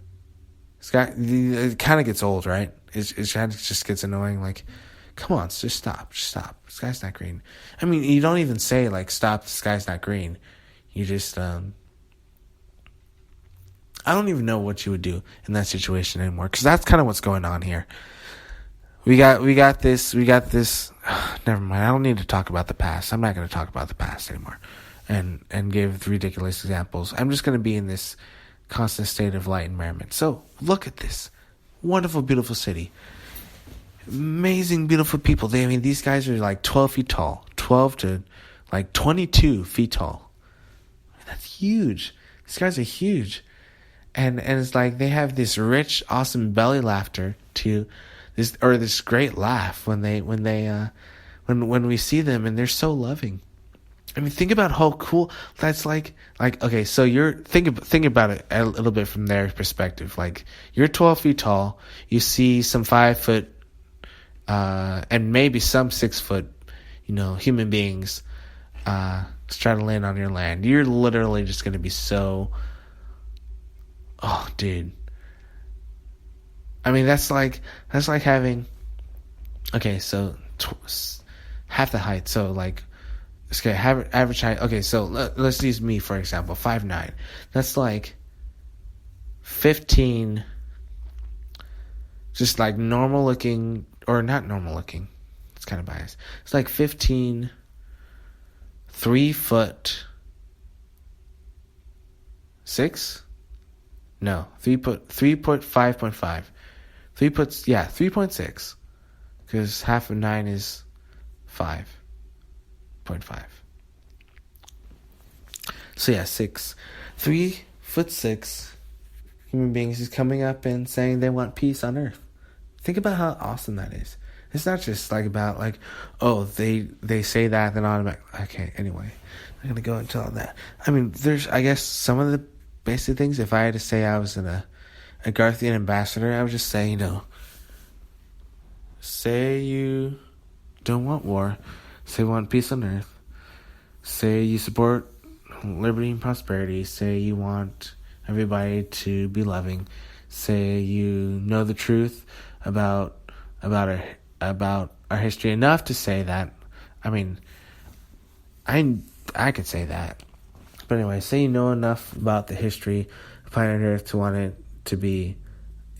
It kind of gets old, right? It just gets annoying. Like, come on, just stop. Just stop. The sky's not green. I mean, you don't even say, like, stop, the sky's not green. You just, I don't even know what you would do in that situation anymore. Because that's kind of what's going on here. We got this. Never mind. I don't need to talk about the past. I'm not going to talk about the past anymore, and give ridiculous examples. I'm just going to be in this constant state of light and merriment. So look at this wonderful, beautiful city. Amazing, beautiful people. These guys are like 12 feet tall, 12 to like 22 feet tall. That's huge. These guys are huge, and it's like they have this rich, awesome belly laughter to this great laugh when we see them, and they're so loving. I mean, think about how cool that's like. Okay, so you're think about it a little bit from their perspective. Like, you're 12 feet tall, you see some 5 foot, and maybe some 6 foot, human beings, trying to land on your land. You're literally just gonna be so. Oh, dude. I mean, that's like having, okay, so half the height. So like, okay, average height. Okay, so let's use me for example, 5'9". That's like 15, just like normal looking, or not normal looking. It's kind of biased. It's like 15, 3 foot 6. No, 3.5.5. 3.6. Because half of 9 is 5.5. So yeah, 6. 3'6" human beings is coming up and saying they want peace on Earth. Think about how awesome that is. It's not just like about like, oh, they say that, then automatic. Okay, anyway, I'm gonna go into all that. I mean, there's, I guess, some of the basic things. If I had to say I was a Garthian ambassador, I would just say, say you don't want war, say you want peace on Earth, say you support liberty and prosperity, say you want everybody to be loving, say you know the truth about our history enough to say that. I mean, I could say that. But anyway, say you know enough about the history of planet Earth to want it to be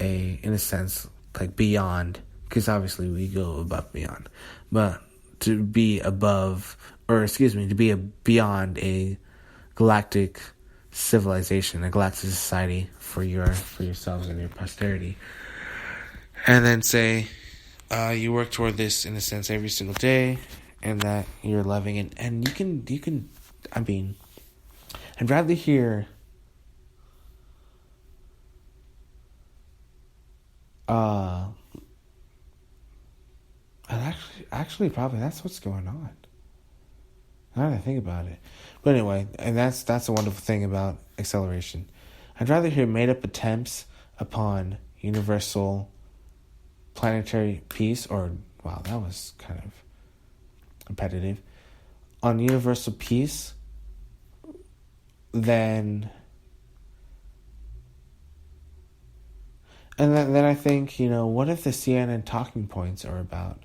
in a sense, like beyond, because obviously we go above beyond, but to be beyond a galactic civilization, a galactic society for yourselves and your posterity. And then say, you work toward this in a sense every single day, and that you're loving it, and you can, I mean, I'd rather hear actually probably that's what's going on. Now that I think about it. But anyway, and that's a wonderful thing about acceleration. I'd rather hear made up attempts upon universal planetary peace, or wow, that was kind of repetitive, on universal peace, than And then I think, what if the CNN talking points are about,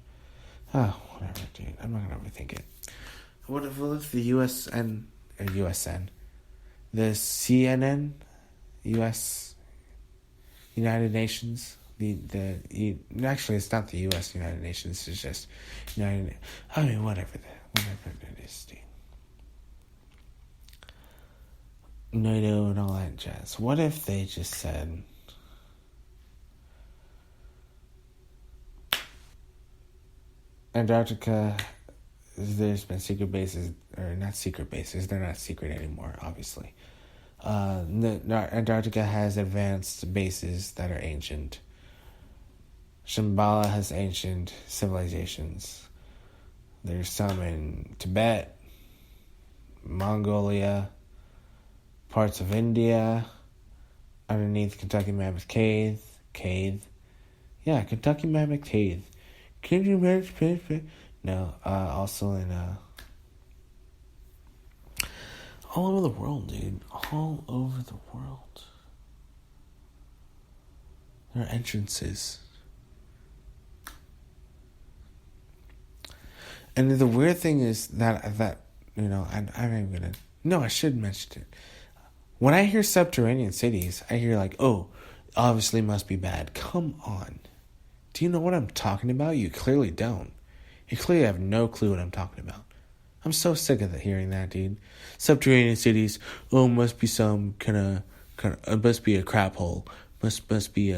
whatever, dude, I'm not going to overthink it. What if the USN, the CNN, US, United Nations, actually it's not the US United Nations, it's just whatever it is, dude. NATO and all that jazz. What if they just said, Antarctica, there's been secret bases, or not secret bases, they're not secret anymore, obviously. Antarctica has advanced bases that are ancient. Shambhala has ancient civilizations. There's some in Tibet, Mongolia, parts of India, underneath Kentucky Mammoth Cave. Yeah, Kentucky Mammoth Cave. No, also in all over the world, dude. All over the world. There are entrances. And the weird thing is that I'm not even gonna. No, I should mention it. When I hear subterranean cities, I hear like, oh, obviously must be bad. Come on. Do you know what I'm talking about? You clearly don't. You clearly have no clue what I'm talking about. I'm so sick of hearing that, dude. Subterranean cities, must be some kind of, must be a crap hole. Must be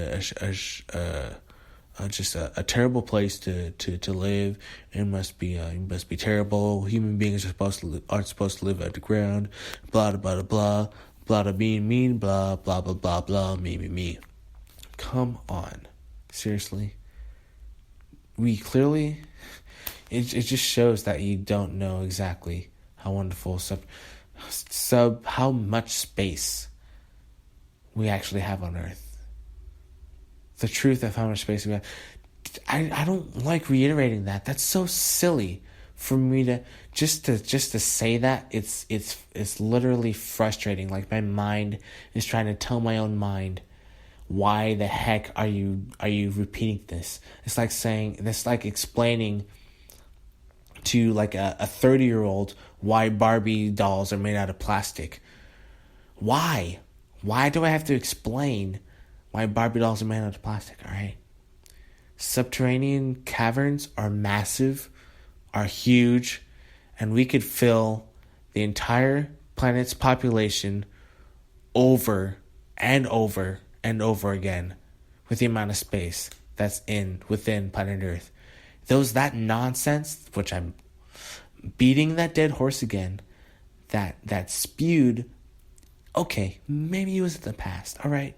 just a terrible place to live. It must be terrible. Human beings aren't supposed to live at the ground. Blah blah blah blah blah mean blah blah blah blah blah me. Come on, seriously. We clearly, it just shows that you don't know exactly how wonderful how much space we actually have on Earth. The truth of how much space we have. I don't like reiterating that. That's so silly for me to say that. It's literally frustrating. Like my mind is trying to tell my own mind, why the heck are you repeating this? It's like explaining to like a 30-year-old why Barbie dolls are made out of plastic. Why do I have to explain why Barbie dolls are made out of plastic? All right. Subterranean caverns are massive, are huge, and we could fill the entire planet's population over and over and over again with the amount of space that's within planet Earth. That nonsense, which I'm beating that dead horse again, that spewed, okay, maybe it was in the past, all right,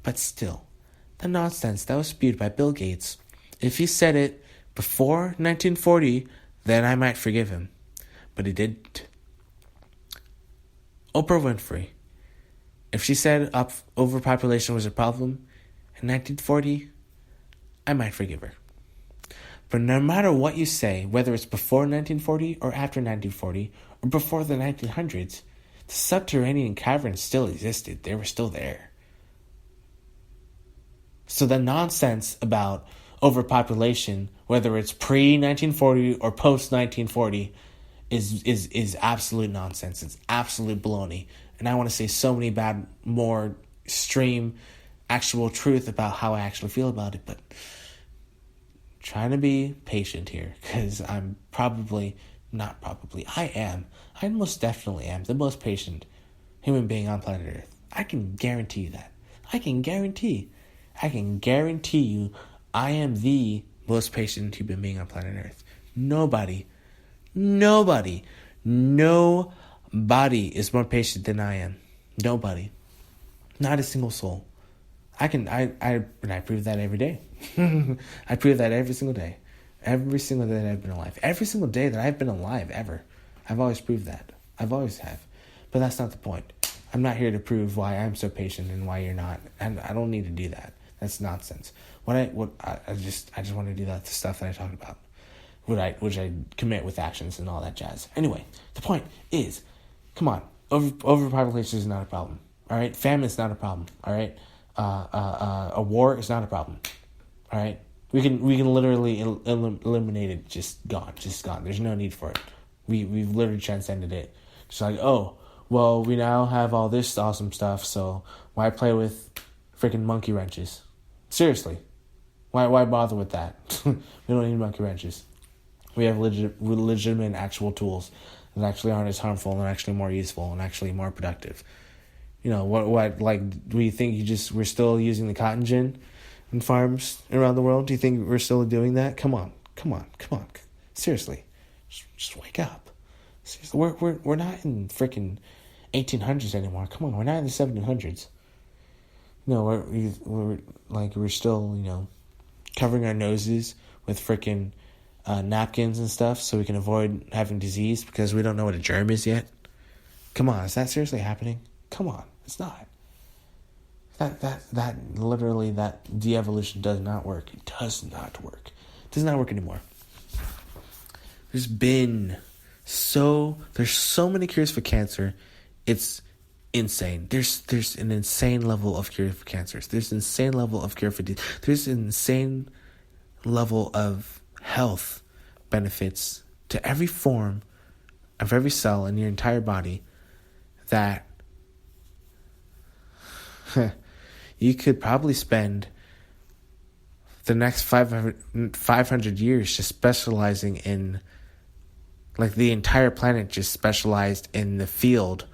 but still, the nonsense that was spewed by Bill Gates, if he said it before 1940, then I might forgive him, but he didn't. Oprah Winfrey, if she said overpopulation was a problem in 1940, I might forgive her. But no matter what you say, whether it's before 1940 or after 1940 or before the 1900s, the subterranean caverns still existed. They were still there. So the nonsense about overpopulation, whether it's pre-1940 or post-1940, is absolute nonsense. It's absolute baloney. And I want to say so many more extreme actual truth about how I actually feel about it, but trying to be patient here, because I most definitely am the most patient human being on planet Earth. I can guarantee you that. I can guarantee you I am the most patient human being on planet Earth. Nobody is more patient than I am. Nobody. Not a single soul. I prove that every day. I prove that every single day. Every single day that I've been alive. Every single day that I've been alive ever. I've always proved that. I've always have. But that's not the point. I'm not here to prove why I'm so patient and why you're not. And I don't need to do that. That's nonsense. I just want to do that, the stuff that I talk about. Which I commit with actions and all that jazz. Anyway, the point is, come on, overpopulation is not a problem. All right, famine is not a problem. All right, a war is not a problem. All right, we can literally eliminate it. Just gone. There's no need for it. We've literally transcended it. Just like, oh, well, we now have all this awesome stuff, so why play with freaking monkey wrenches? Seriously, why bother with that? We don't need monkey wrenches. We have legitimate actual tools that actually aren't as harmful and actually more useful and actually more productive. What like, do you think we're still using the cotton gin in farms around the world? Do you think we're still doing that? Come on. Seriously, just wake up. Seriously, we're not in freaking 1800s anymore. Come on, we're not in the 1700s. We're still, covering our noses with freaking napkins and stuff so we can avoid having disease because we don't know what a germ is yet. Come on, is that seriously happening? Come on, it's not. That literally, that de-evolution does not work. It does not work. It does not work anymore. There's so many cures for cancer. It's insane. There's an insane level of cure for cancers. There's an insane level of cure for there's an insane level of health benefits to every form of every cell in your entire body that you could probably spend the next 500 years just specializing in, like, the entire planet just specialized in the field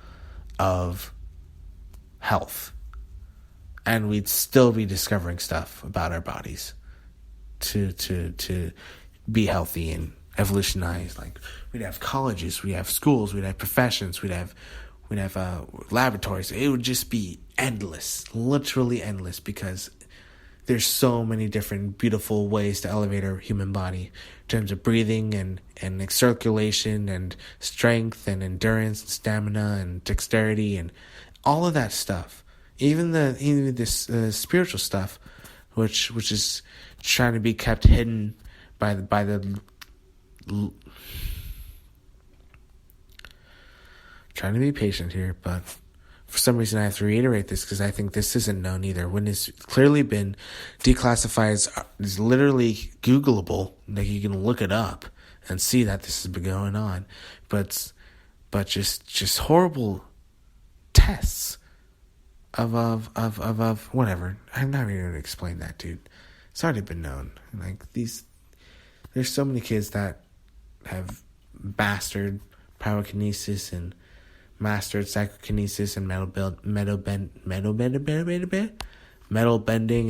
of health, and we'd still be discovering stuff about our bodies to be healthy and evolutionize. Like, we'd have colleges, we'd have schools, we'd have professions, we'd have laboratories. It would just be endless, literally endless, because there's so many different beautiful ways to elevate our human body in terms of breathing and circulation and strength and endurance and stamina and dexterity and all of that stuff. Even this spiritual stuff, which is trying to be kept hidden by the trying to be patient here, but for some reason I have to reiterate this because I think this isn't known either. When it's clearly been declassified, is literally Googleable. Like, you can look it up and see that this has been going on, but just horrible tests of whatever. I'm not even gonna explain that, dude. It's already been known. Like, there's so many kids that have mastered pyrokinesis and mastered psychokinesis and metal bending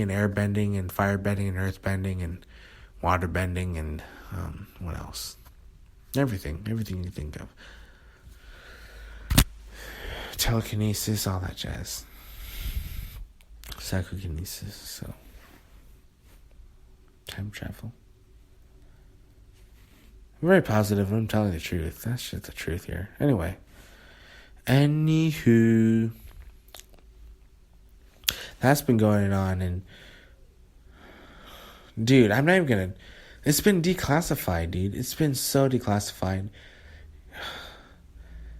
and air bending and fire bending and earth bending and water bending and what else? Everything you think of. Telekinesis, all that jazz. Psychokinesis, so time travel. I'm very positive. I'm telling the truth. That's just the truth here. Anywho, that's been going on, and dude, I'm not even gonna. It's been declassified, dude. It's been so declassified.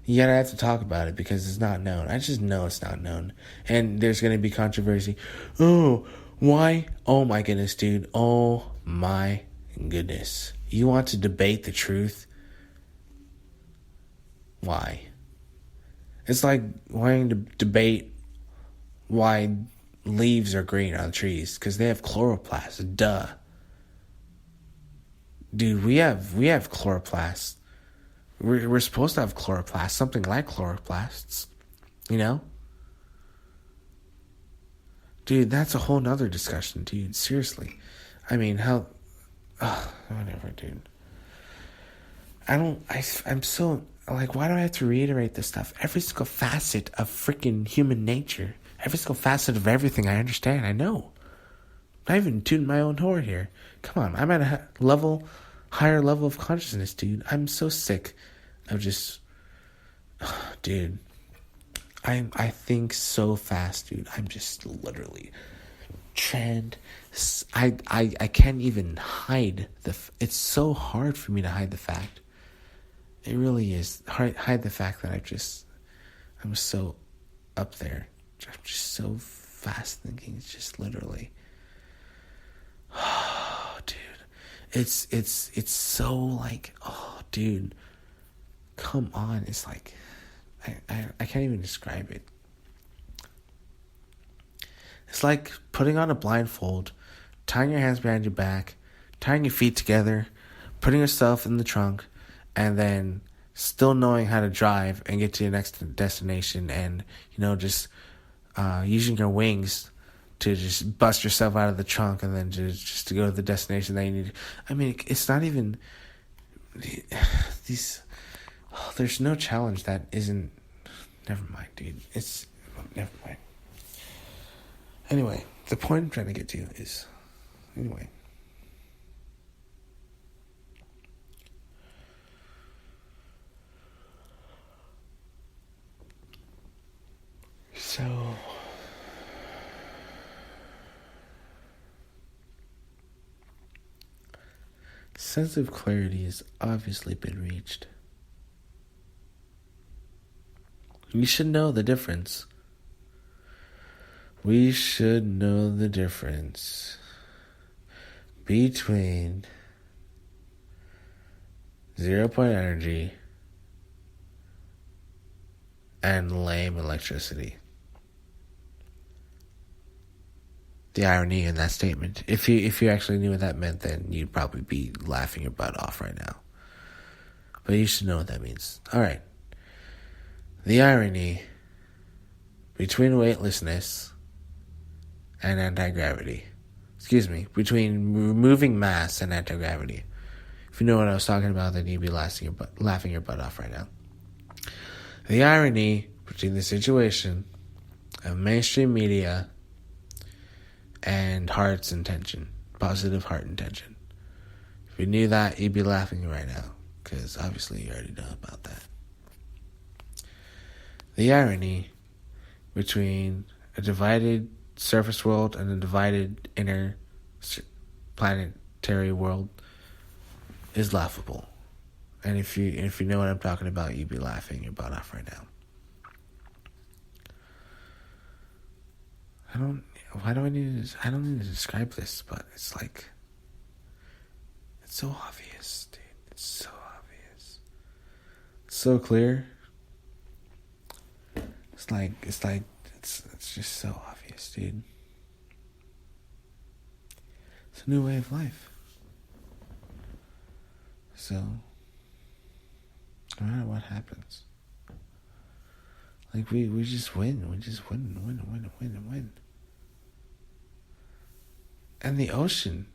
Yet I have to talk about it because it's not known. I just know it's not known, and there's gonna be controversy. Oh, why? Oh my goodness, dude. Oh my goodness. You want to debate the truth? Why? It's like wanting to debate why leaves are green on trees, because they have chloroplast. Duh. Dude, we have chloroplasts. We're supposed to have chloroplasts, something like chloroplasts, Dude, that's a whole nother discussion, dude. Seriously. I mean, whatever, dude. I'm so, like, why do I have to reiterate this stuff? Every single facet of freaking human nature, every single facet of everything I understand, I know. I'm not even tooting my own horn here. Come on, I'm at a higher level of consciousness, dude. I'm so sick of just, dude. I think so fast, dude. I'm just literally I can't even hide it's so hard for me to hide the fact. It really is hide the fact that I'm so up there. I'm just so fast thinking. It's just literally, oh, dude, it's so like, oh, dude, come on. It's like, I can't even describe it. It's like putting on a blindfold, tying your hands behind your back, tying your feet together, putting yourself in the trunk, and then still knowing how to drive and get to your next destination, and just using your wings to just bust yourself out of the trunk and then just to go to the destination that you need. I mean, it's not even these. Oh, there's no challenge that isn't. Never mind, dude. Never mind. Anyway, the point I'm trying to get to is, anyway. So, sense of clarity has obviously been reached. You should know the difference. We should know the difference between 0-point energy and lame electricity. The irony in that statement. If you actually knew what that meant, then you'd probably be laughing your butt off right now. But you should know what that means. Alright. The irony between weightlessness and anti-gravity. Between removing mass and anti-gravity. If you know what I was talking about, then you'd be laughing your butt off right now. The irony between the situation of mainstream media and heart's intention, positive heart intention. If you knew that, you'd be laughing right now, because obviously you already know about that. The irony between a divided surface world and a divided inner planetary world is laughable. And if you know what I'm talking about, you'd be laughing your butt off right now. I don't need to describe this, but it's like, it's so obvious, dude. It's so obvious. It's so clear. It's just so obvious, dude. It's a new way of life. So, no matter what happens, like we just win. We just win. And the ocean's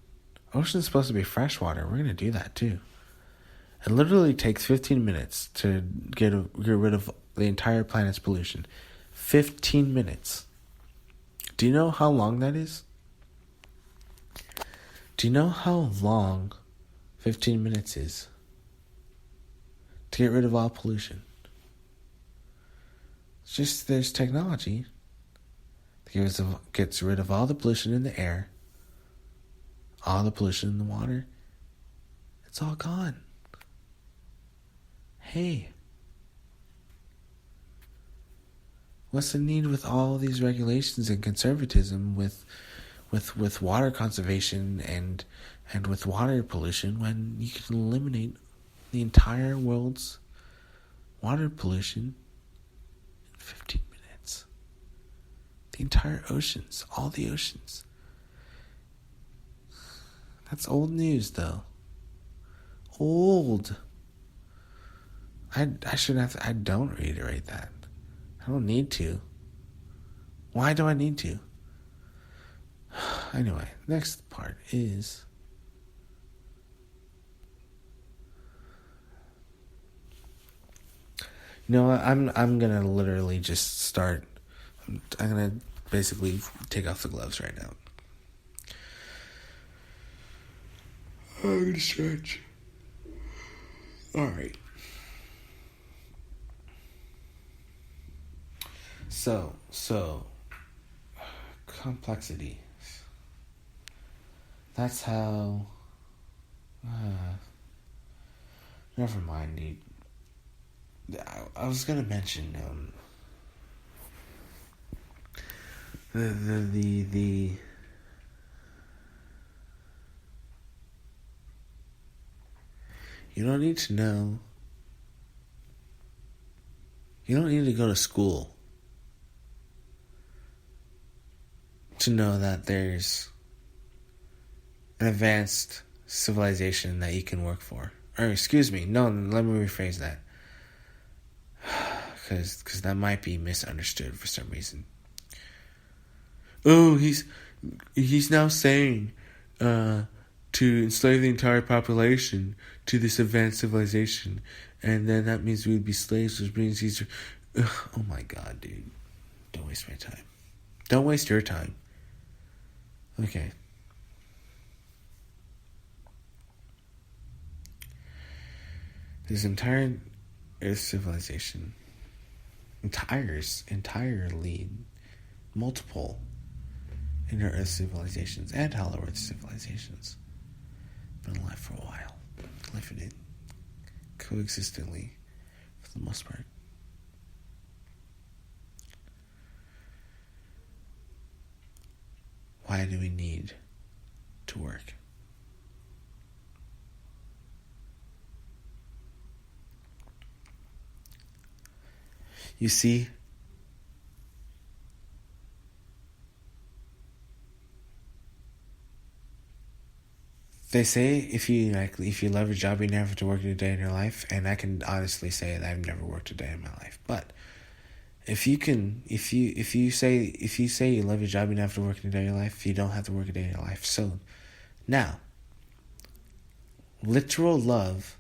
supposed to be freshwater. We're gonna do that too. It literally takes 15 minutes to get rid of the entire planet's pollution. 15 minutes. Do you know how long that is? Do you know how long 15 minutes is to get rid of all pollution? It's just there's technology that gets rid of all the pollution in the air, all the pollution in the water. It's all gone. Hey. What's the need with all these regulations and conservatism with water conservation and with water pollution when you can eliminate the entire world's water pollution in 15 minutes? The entire oceans, all the oceans. That's old news, though. Old. I don't reiterate that. I don't need to. Why do I need to? Anyway, next part is I'm gonna literally just start. I'm gonna basically take off the gloves right now. I'm gonna stretch. All right. So, complexity. That's how. Never mind, dude. I was gonna mention. the you don't need to know. You don't need to go to school to know that there's an advanced civilization that you can work for. Or excuse me, no, let me rephrase that. Because that might be misunderstood for some reason. Oh, he's now saying to enslave the entire population to this advanced civilization, and then that means we would be slaves, which means he's... Oh my god, dude. Don't waste my time. Don't waste your time. Okay. This entire Earth civilization, entirely, multiple inner Earth civilizations and Hollow Earth civilizations, been alive for a while, living in coexistently for the most part. Why do we need to work? You see, they say if you love your job, you never have to work a day in your life, and I can honestly say that I've never worked a day in my life. But if you say you love your job, you never have to work a day in your life, you don't have to work a day in your life. So now, literal love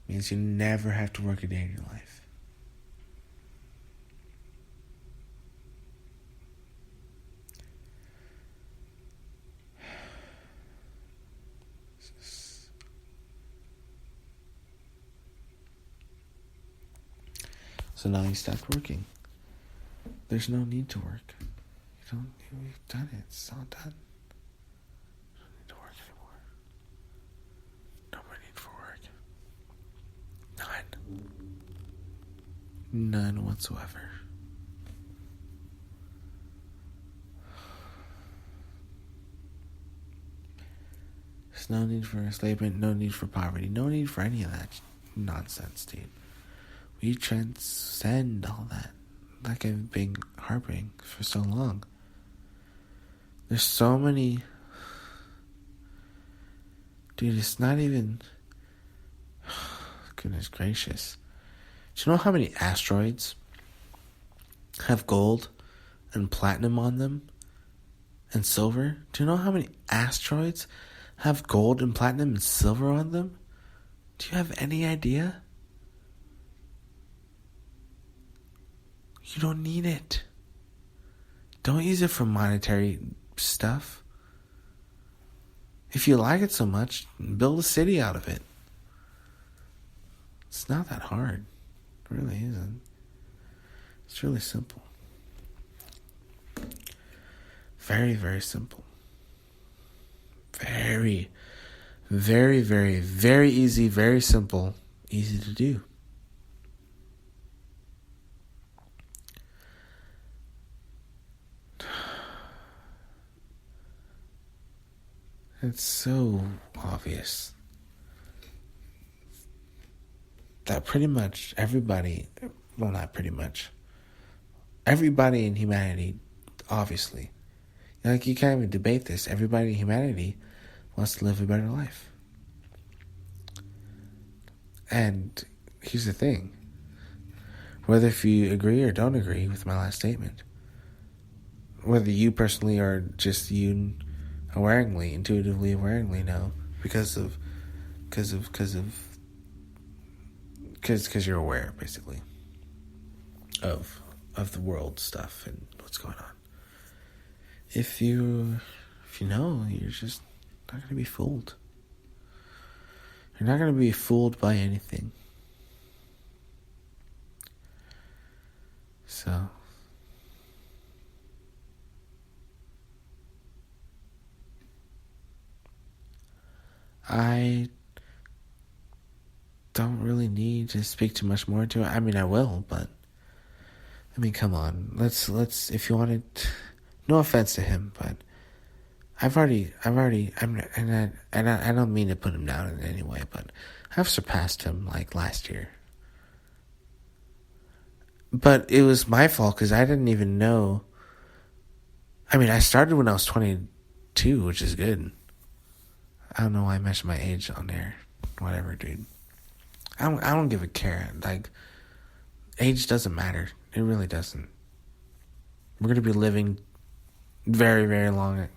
means you never have to work a day in your life. So now you stopped working. There's no need to work. You've done it. It's all done. You don't need to work anymore. No more need for work. None whatsoever. There's no need for enslavement, no need for poverty, no need for any of that nonsense, dude. We transcend all that, like I've been harping for so long. There's so many... Dude, it's not even... Goodness gracious. Do you know how many asteroids have gold and platinum on them? And silver? Do you know how many asteroids have gold and platinum and silver on them? Do you have any idea? You don't need it. Don't use it for monetary stuff. If you like it so much, build a city out of it. It's not that hard. It really isn't. It's really simple. Very, very simple. Very, very, very, very easy, very simple, easy to do. It's so obvious that pretty much everybody, well, not pretty much, everybody in humanity, obviously, like you can't even debate this, everybody in humanity wants to live a better life. And here's the thing, whether if you agree or don't agree with my last statement, whether you personally or just you intuitively awareingly know, because you're aware basically of the world stuff and what's going on. If you know, you're just not going to be fooled. You're not going to be fooled by anything. So I don't really need to speak too much more to it. I mean, I will, but I mean, come on. Let's. If you wanted, no offense to him, but I don't mean to put him down in any way, but I've surpassed him like last year. But it was my fault because I didn't even know. I mean, I started when I was 22, which is good. I don't know why I mentioned my age on there. Whatever, dude. I don't give a care. Like, age doesn't matter. It really doesn't. We're gonna be living very, very long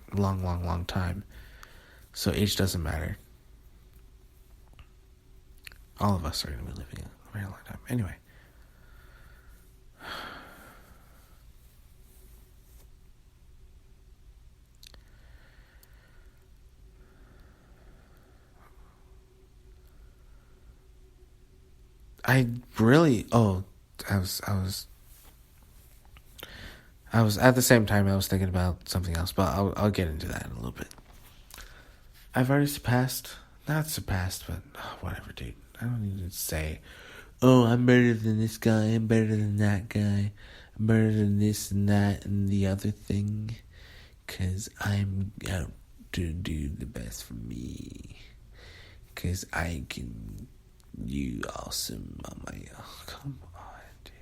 time. So age doesn't matter. All of us are gonna be living a very long time. Anyway. I really, I was at the same time I was thinking about something else, but I'll get into that in a little bit. I've already not surpassed, but whatever, dude. I don't need to say, oh, I'm better than this guy, I'm better than that guy, I'm better than this and that and the other thing, because I'm out to do the best for me, because I can do awesome on my own. Come on, dude.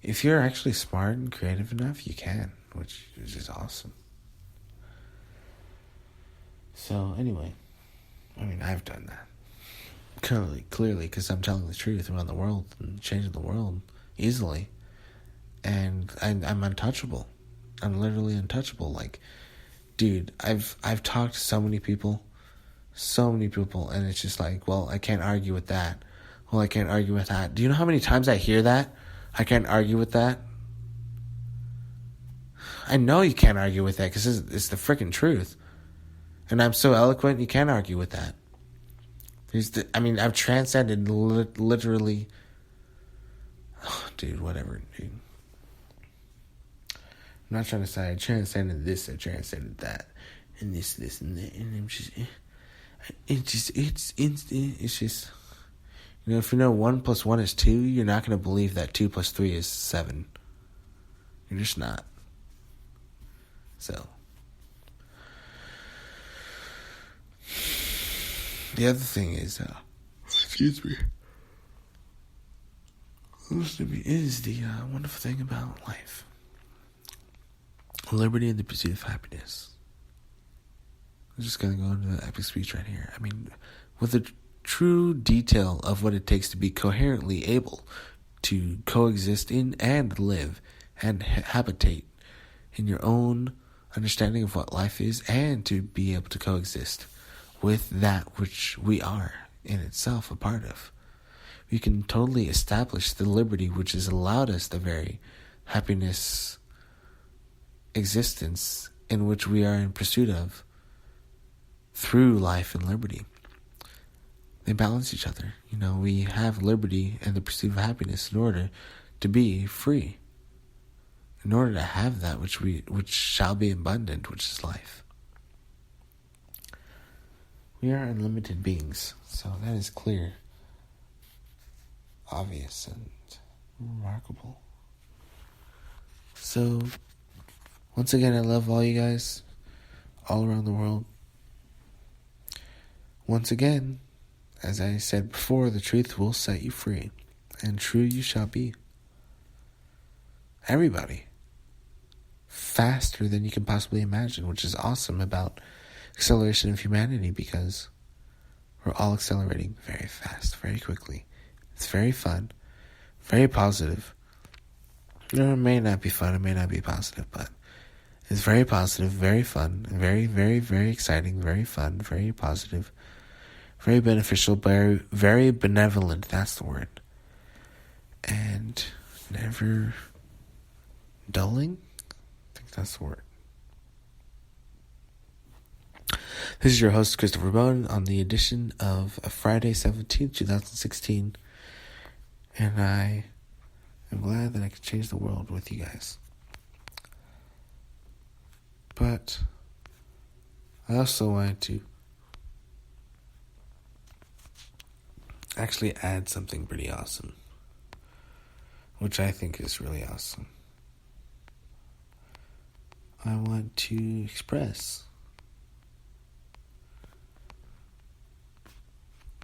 If you're actually smart and creative enough, you can, which is just awesome. So, anyway, I mean, I've done that. Clearly, because I'm telling the truth around the world and changing the world easily. And I'm untouchable. I'm literally untouchable. Like, dude, I've talked to so many people, and it's just like, well, I can't argue with that. Well, I can't argue with that. Do you know how many times I hear that? I can't argue with that. I know you can't argue with that because it's the freaking truth. And I'm so eloquent, you can't argue with that. I've transcended literally. Oh, dude, whatever, dude. I'm not trying to say I transcended this, I transcended that, and this, and that, and I'm just, it's just, you know, if you know 1 + 1 is 2, you're not going to believe that 2 + 3 is 7. You're just not. So, the other thing is, excuse me, is the wonderful thing about life. Liberty and the pursuit of happiness. I'm just going to go into the epic speech right here. I mean, with a true detail of what it takes to be coherently able to coexist in and live and habitate in your own understanding of what life is, and to be able to coexist with that which we are in itself a part of. We can totally establish the liberty which has allowed us the very happiness existence in which we are in pursuit of through life and liberty. They balance each other. You know, we have liberty and the pursuit of happiness in order to be free, in order to have that which shall be abundant, which is life. We are unlimited beings, so that is clear, obvious, and remarkable. So, once again, I love all you guys all around the world. Once again, as I said before, the truth will set you free, and true you shall be. Everybody. Faster than you can possibly imagine, which is awesome about acceleration of humanity, because we're all accelerating very fast, very quickly. It's very fun, very positive. It may not be fun, it may not be positive, but it's very positive, very fun, very, very, very exciting, very fun, very positive, very beneficial, very, very benevolent, that's the word. And never dulling? I think that's the word. This is your host, Christopher Bone, on the edition of Friday, 17th, 2016. And I am glad that I could change the world with you guys. But I also wanted to actually add something pretty awesome, which I think is really awesome. I want to express.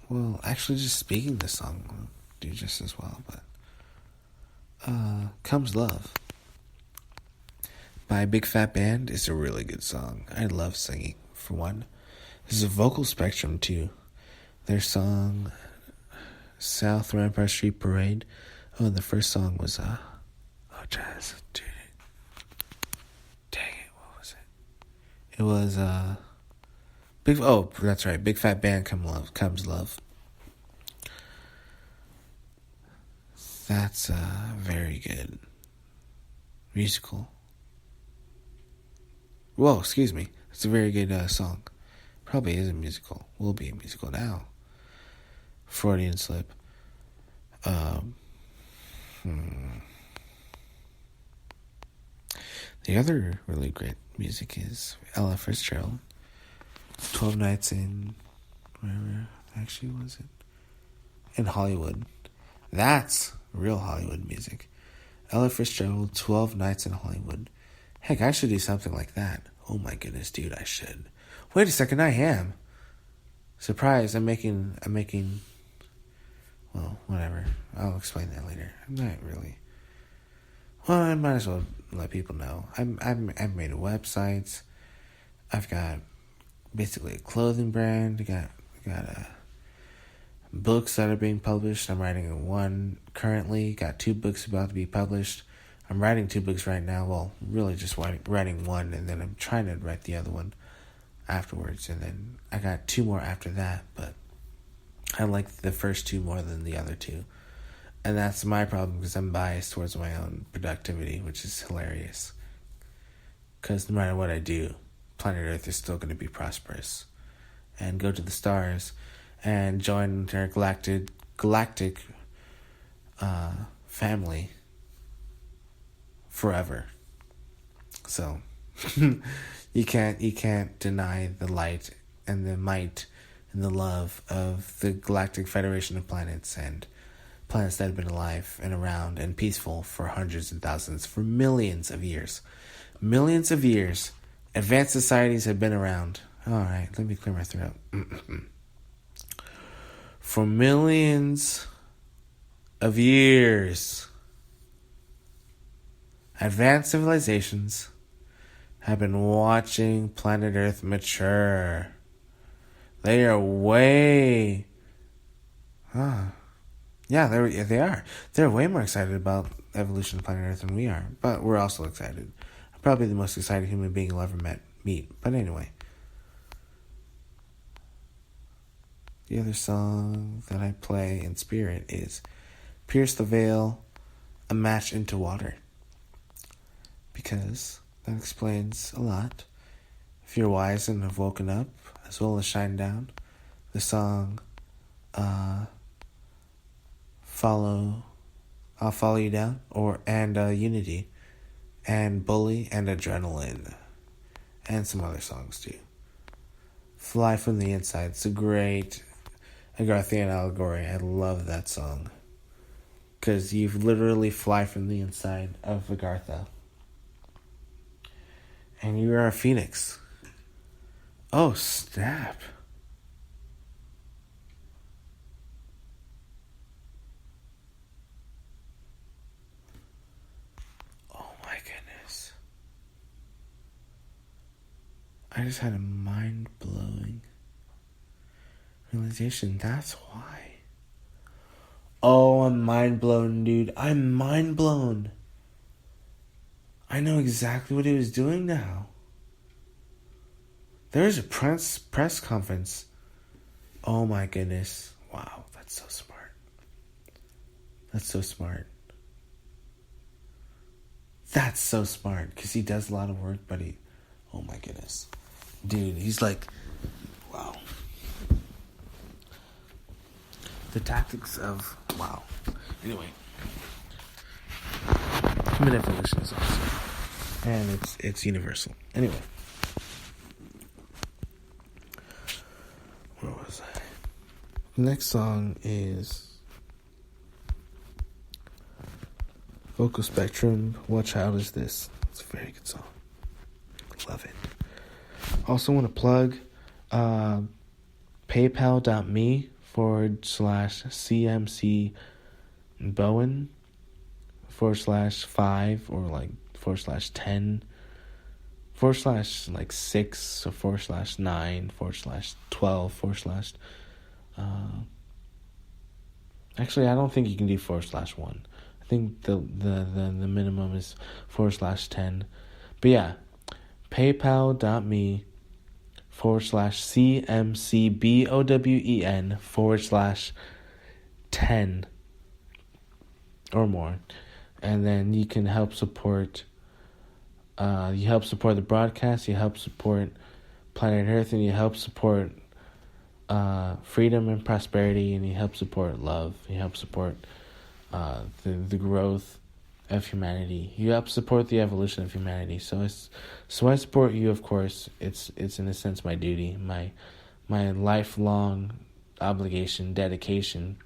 Well, actually, just speaking the song will do just as well, but Comes Love by Big Fat Band is a really good song. I love singing, for one. There's a vocal spectrum, too. Their song, South Rampart Street Parade. Oh, and the first song was, Jazz, dude. Dang it, what was it? It was, that's right, Big Fat Band Comes Love. That's very good. Musical. Whoa, excuse me. It's a very good song. Probably is a musical. Will be a musical now. Freudian slip. The other really great music is Ella Fitzgerald. 12 Nights in... Where actually was it? In Hollywood. That's real Hollywood music. Ella Fitzgerald, 12 Nights in Hollywood. Heck, I should do something like that. Oh my goodness, dude, I should. Wait a second, I am. Surprise, I'm making, well, whatever. I'll explain that later. I'm not really. Well, I might as well let people know. I've made websites. I've got basically a clothing brand. I got books that are being published. I'm writing one currently. Got 2 books about to be published. I'm writing 2 books right now. Well, really just writing one, and then I'm trying to write the other one afterwards. And then I got 2 more after that, but I like the first 2 more than the other 2. And that's my problem, because I'm biased towards my own productivity, which is hilarious. Because no matter what I do, planet Earth is still going to be prosperous. And go to the stars and join their galactic family forever. So you can't deny the light and the might and the love of the Galactic Federation of Planets, and planets that have been alive and around and peaceful for hundreds and thousands, for millions of years. Millions of years. Advanced societies have been around. Alright, let me clear my throat. For millions of years, advanced civilizations have been watching planet Earth mature. They are way... Yeah, they are. They're way more excited about evolution of planet Earth than we are. But we're also excited. I'm probably the most excited human being you'll ever meet. But anyway. The other song that I play in spirit is Pierce the Veil, A Match into Water. Because that explains a lot. If you're wise and have woken up, as well as shine down, the song I'll Follow You Down, and Unity, and Bully, and Adrenaline, and some other songs too. Fly from the Inside. It's a great Agarthian allegory. I love that song. Because you literally fly from the inside of Agartha. And you are a phoenix. Oh, snap. Oh my goodness. I just had a mind-blowing realization. That's why. Oh, I'm mind blown, dude. I'm mind blown. I know exactly what he was doing now. There's a press conference. Oh my goodness. Wow, that's so smart. That's so smart. That's so smart, because he does a lot of work, but oh my goodness. Dude, he's like, wow. The tactics of, wow. Anyway. Human evolution is awesome. And it's universal. Anyway. Where was I? The next song is Vocal Spectrum, What Child Is This? It's a very good song. Love it. Also want to plug paypal.me/CMC Bowen /5 or like /10 /6 or /9 /12 actually I don't think you can do /1. I think the minimum is /10. But yeah, paypal.me/CMCBOWEN /10 or more, and then you can help support. You help support the broadcast. You help support Planet Earth, and you help support freedom and prosperity, and you help support love. You help support the growth of humanity. You help support the evolution of humanity. So I support you, of course. It's in a sense my duty, my lifelong obligation, dedication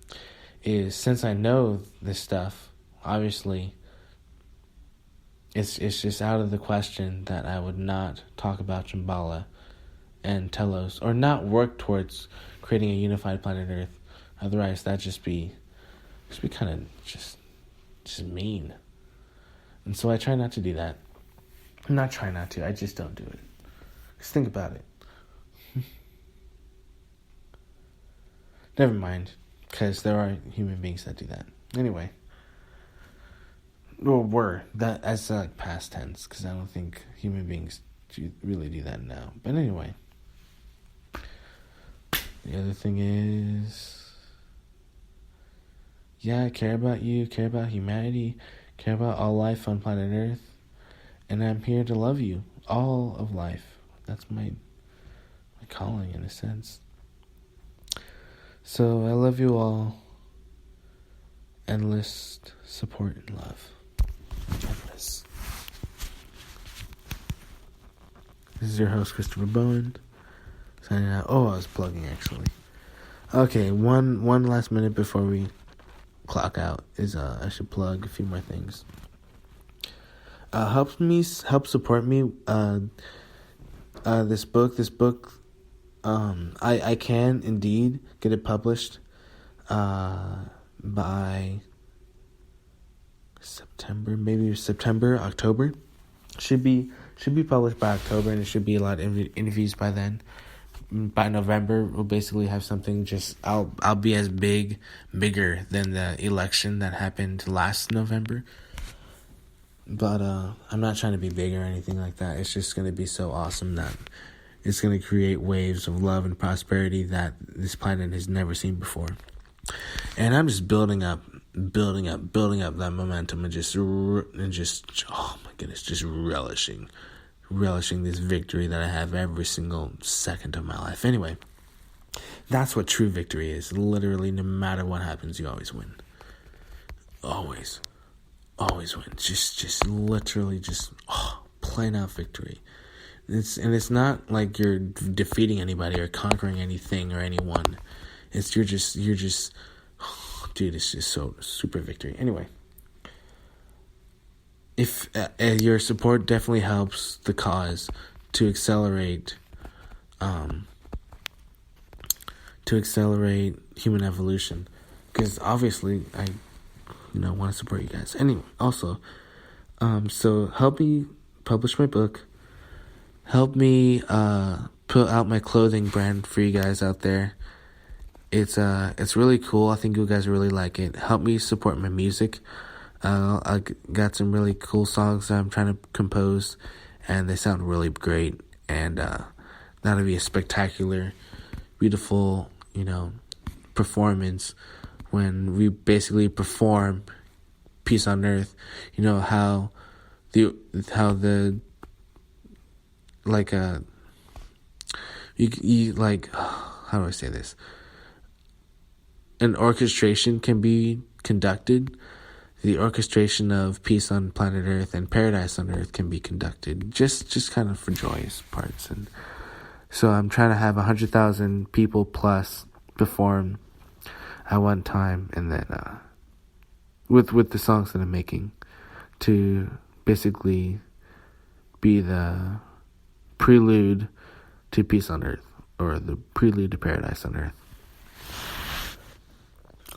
is, since I know this stuff, obviously it's just out of the question that I would not talk about Shambhala and Telos, or not work towards creating a unified planet Earth. Otherwise that'd just be kind of just mean. And so I try not to do that. I'm not trying not to, I just don't do it. Just think about it. Never mind, because there are human beings that do that. Anyway. Well, were. That as like past tense, because I don't think human beings really do that now. But anyway. The other thing is, yeah, I care about you, care about humanity, care about all life on planet Earth, and I'm here to love you, all of life. That's my calling, in a sense. So I love you all. Endless support and love. Endless. This is your host, Christopher Bowen, signing out. Oh, I was plugging, actually. Okay, one last minute before we clock out is I should plug a few more things. Help support me. This book. I can indeed get it published by September, October. Should be published by October, and it should be a lot of interviews by then. By November, we'll basically have something. I'll be as bigger than the election that happened last November. But I'm not trying to be big or anything like that. It's just going to be so awesome that it's going to create waves of love and prosperity that this planet has never seen before. And I'm just building up that momentum, and just oh my goodness, just relishing this victory that I have every single second of my life. Anyway, that's what true victory is. Literally, no matter what happens, you always win. Always win. Just literally, plain out victory. It's not like you're defeating anybody or conquering anything or anyone. You're just dude, it's just so super victory. Anyway, if your support definitely helps the cause to accelerate human evolution, because obviously I want to support you guys. Anyway, also, so help me publish my book. Help me put out my clothing brand for you guys out there. It's really cool. I think you guys really like it. Help me support my music. I got some really cool songs that I'm trying to compose, and they sound really great. And that'll be a spectacular, beautiful, performance when we basically perform Peace on Earth. You know how you how do I say this? An orchestration can be conducted. The orchestration of Peace on Planet Earth and Paradise on Earth can be conducted, just kind of for joyous parts. And so I'm trying to have 100,000 people plus perform at one time, and then with the songs that I'm making, to basically be the prelude to peace on earth, or the prelude to paradise on earth.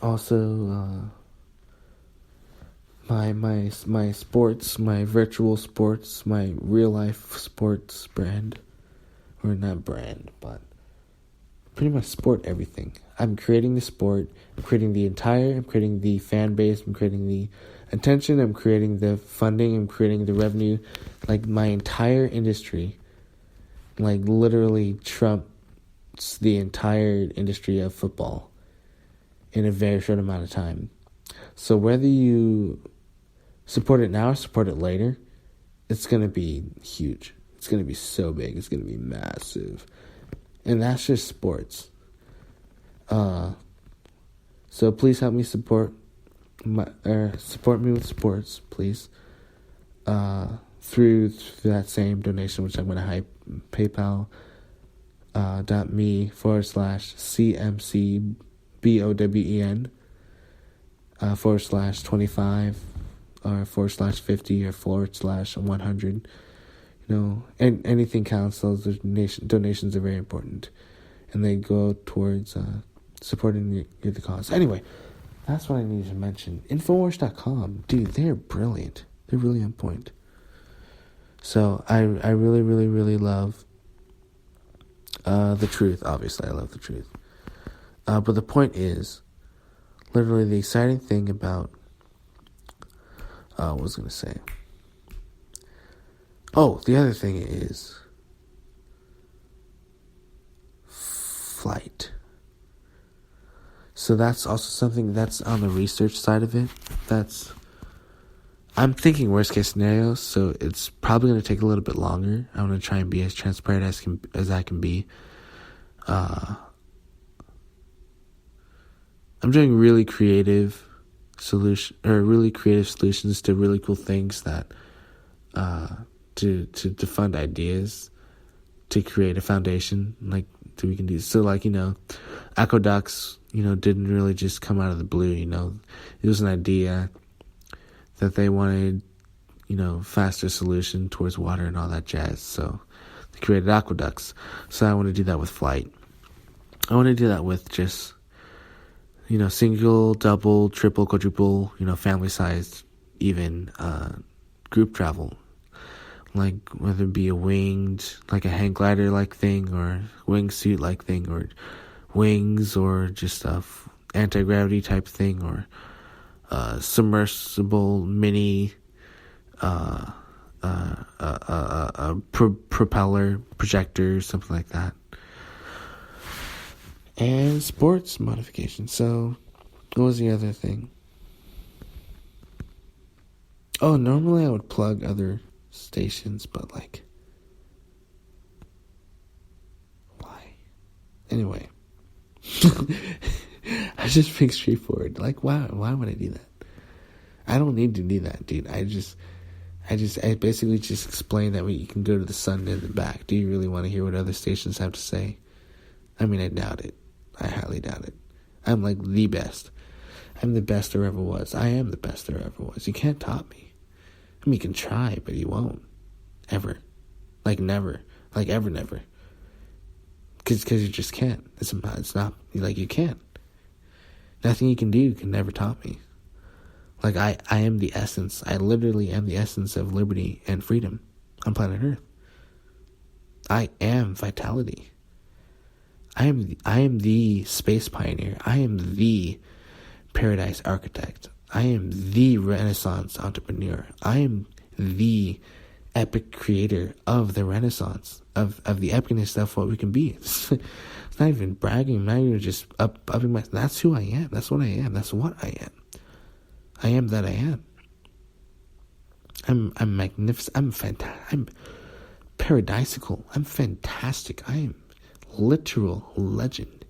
Also, my sports, my virtual sports, my real life sports brand, or not brand, but pretty much sport everything. I'm creating the sport, I'm creating the fan base, I'm creating the attention, I'm creating the funding, I'm creating the revenue. Like, my entire industry, like, literally trumps the entire industry of football in a very short amount of time. So whether you support it now or support it later, it's going to be huge. It's going to be so big. It's going to be massive. And that's just sports. So please help me support me with sports, please. Through that same donation, which I'm going to hype, PayPal.me/CMCBOWEN /25 or /50 or /100. And anything counts. Those donations are very important, and they go towards supporting the cause. Anyway, that's what I needed to mention. Infowars.com, dude, they're brilliant. They're really on point. So I really, really, really love the truth. Obviously, I love the truth. But the point is, literally, the exciting thing about what was I going to say? Oh, the other thing is flight. So that's also something that's on the research side of it. I'm thinking worst case scenario, so it's probably going to take a little bit longer. I want to try and be as transparent as I can be. I'm doing really creative solutions to really cool things that to fund ideas, to create a foundation we can do. So aqueducts, didn't really just come out of the blue. It was an idea that they wanted, faster solution towards water and all that jazz. So they created aqueducts. So I want to do that with flight. I want to do that with just, single, double, triple, quadruple, family-sized, even group travel. Like, whether it be a winged, like a hang glider-like thing, or wingsuit-like thing, or wings, or just a anti-gravity type thing, or submersible mini propeller projector, something like that. And sports modification. So, what was the other thing? Oh, normally I would plug other stations, but why? Anyway. I just being straightforward. Why would I do that? I don't need to do that, dude. I basically just explained that you can go to the sun and the back. Do you really want to hear what other stations have to say? I mean, I doubt it. I highly doubt it. I'm the best. I'm the best there ever was. I am the best there ever was. You can't top me. I mean, you can try, but you won't. Ever. Never. Ever, never. Because you just can't. It's not, you can't. Nothing you can do can never top me. I am the essence. I literally am the essence of liberty and freedom on planet Earth. I am vitality. I am the space pioneer. I am the paradise architect. I am the Renaissance entrepreneur. I am the epic creator of the Renaissance, of the epicness of what we can be. It's not even bragging. I'm not even just upping my. That's who I am. That's what I am. That's what I am. I am that I am. I'm magnificent. I'm fantastic. I'm paradisical. I'm fantastic. I am literal legend.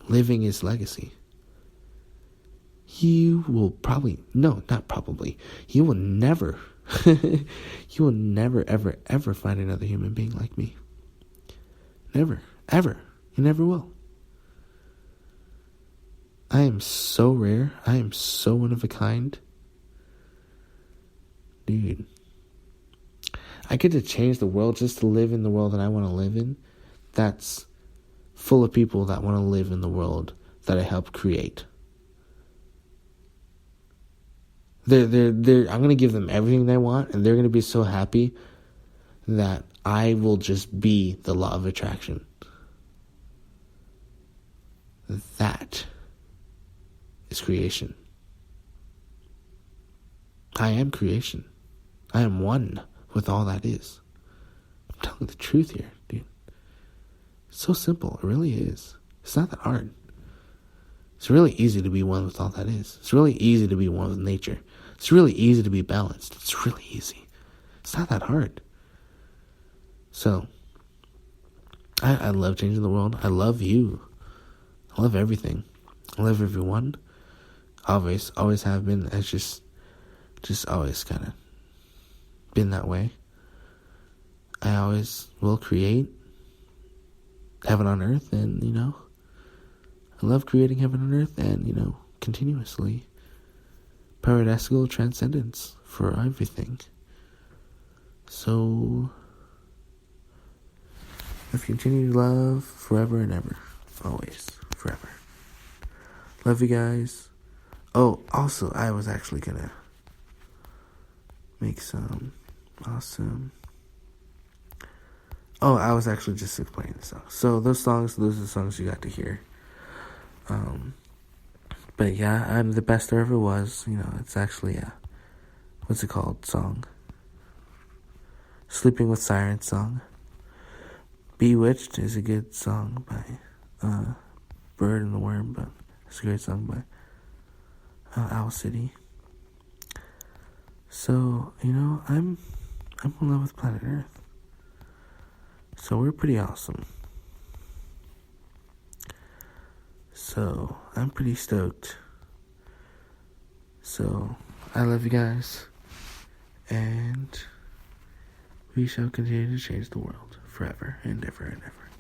Living his legacy. You will you will never ever, ever find another human being like me. Never, ever. You never will. I am so rare. I am so one of a kind. Dude. I get to change the world just to live in the world that I want to live in. That's full of people that want to live in the world that I helped create. I'm going to give them everything they want, and they're going to be so happy that I will just be the law of attraction. That is creation. I am creation. I am one with all that is. I'm telling the truth here, dude. It's so simple. It really is. It's not that hard. It's really easy to be one with all that is. It's really easy to be one with nature. It's really easy to be balanced. It's really easy. It's not that hard. So, I love changing the world. I love you. I love everything. I love everyone. Always have been. It's just always kind of been that way. I always will create heaven on earth, and, I love creating heaven on earth, and, continuously. Paradisical transcendence for everything. So, I've continued love forever and ever. Always. Forever. Love you guys. Oh, also, I was actually gonna make some awesome... Oh, I was actually just explaining the songs. So, those are the songs you got to hear. But yeah, I'm the best there ever was. It's actually a... What's it called? Song. Sleeping with Sirens song. Bewitched is a good song by Bird and the Worm, but it's a great song by Owl City. So, I'm in love with planet Earth. So we're pretty awesome. So I'm pretty stoked. So I love you guys, and we shall continue to change the world forever and ever and ever.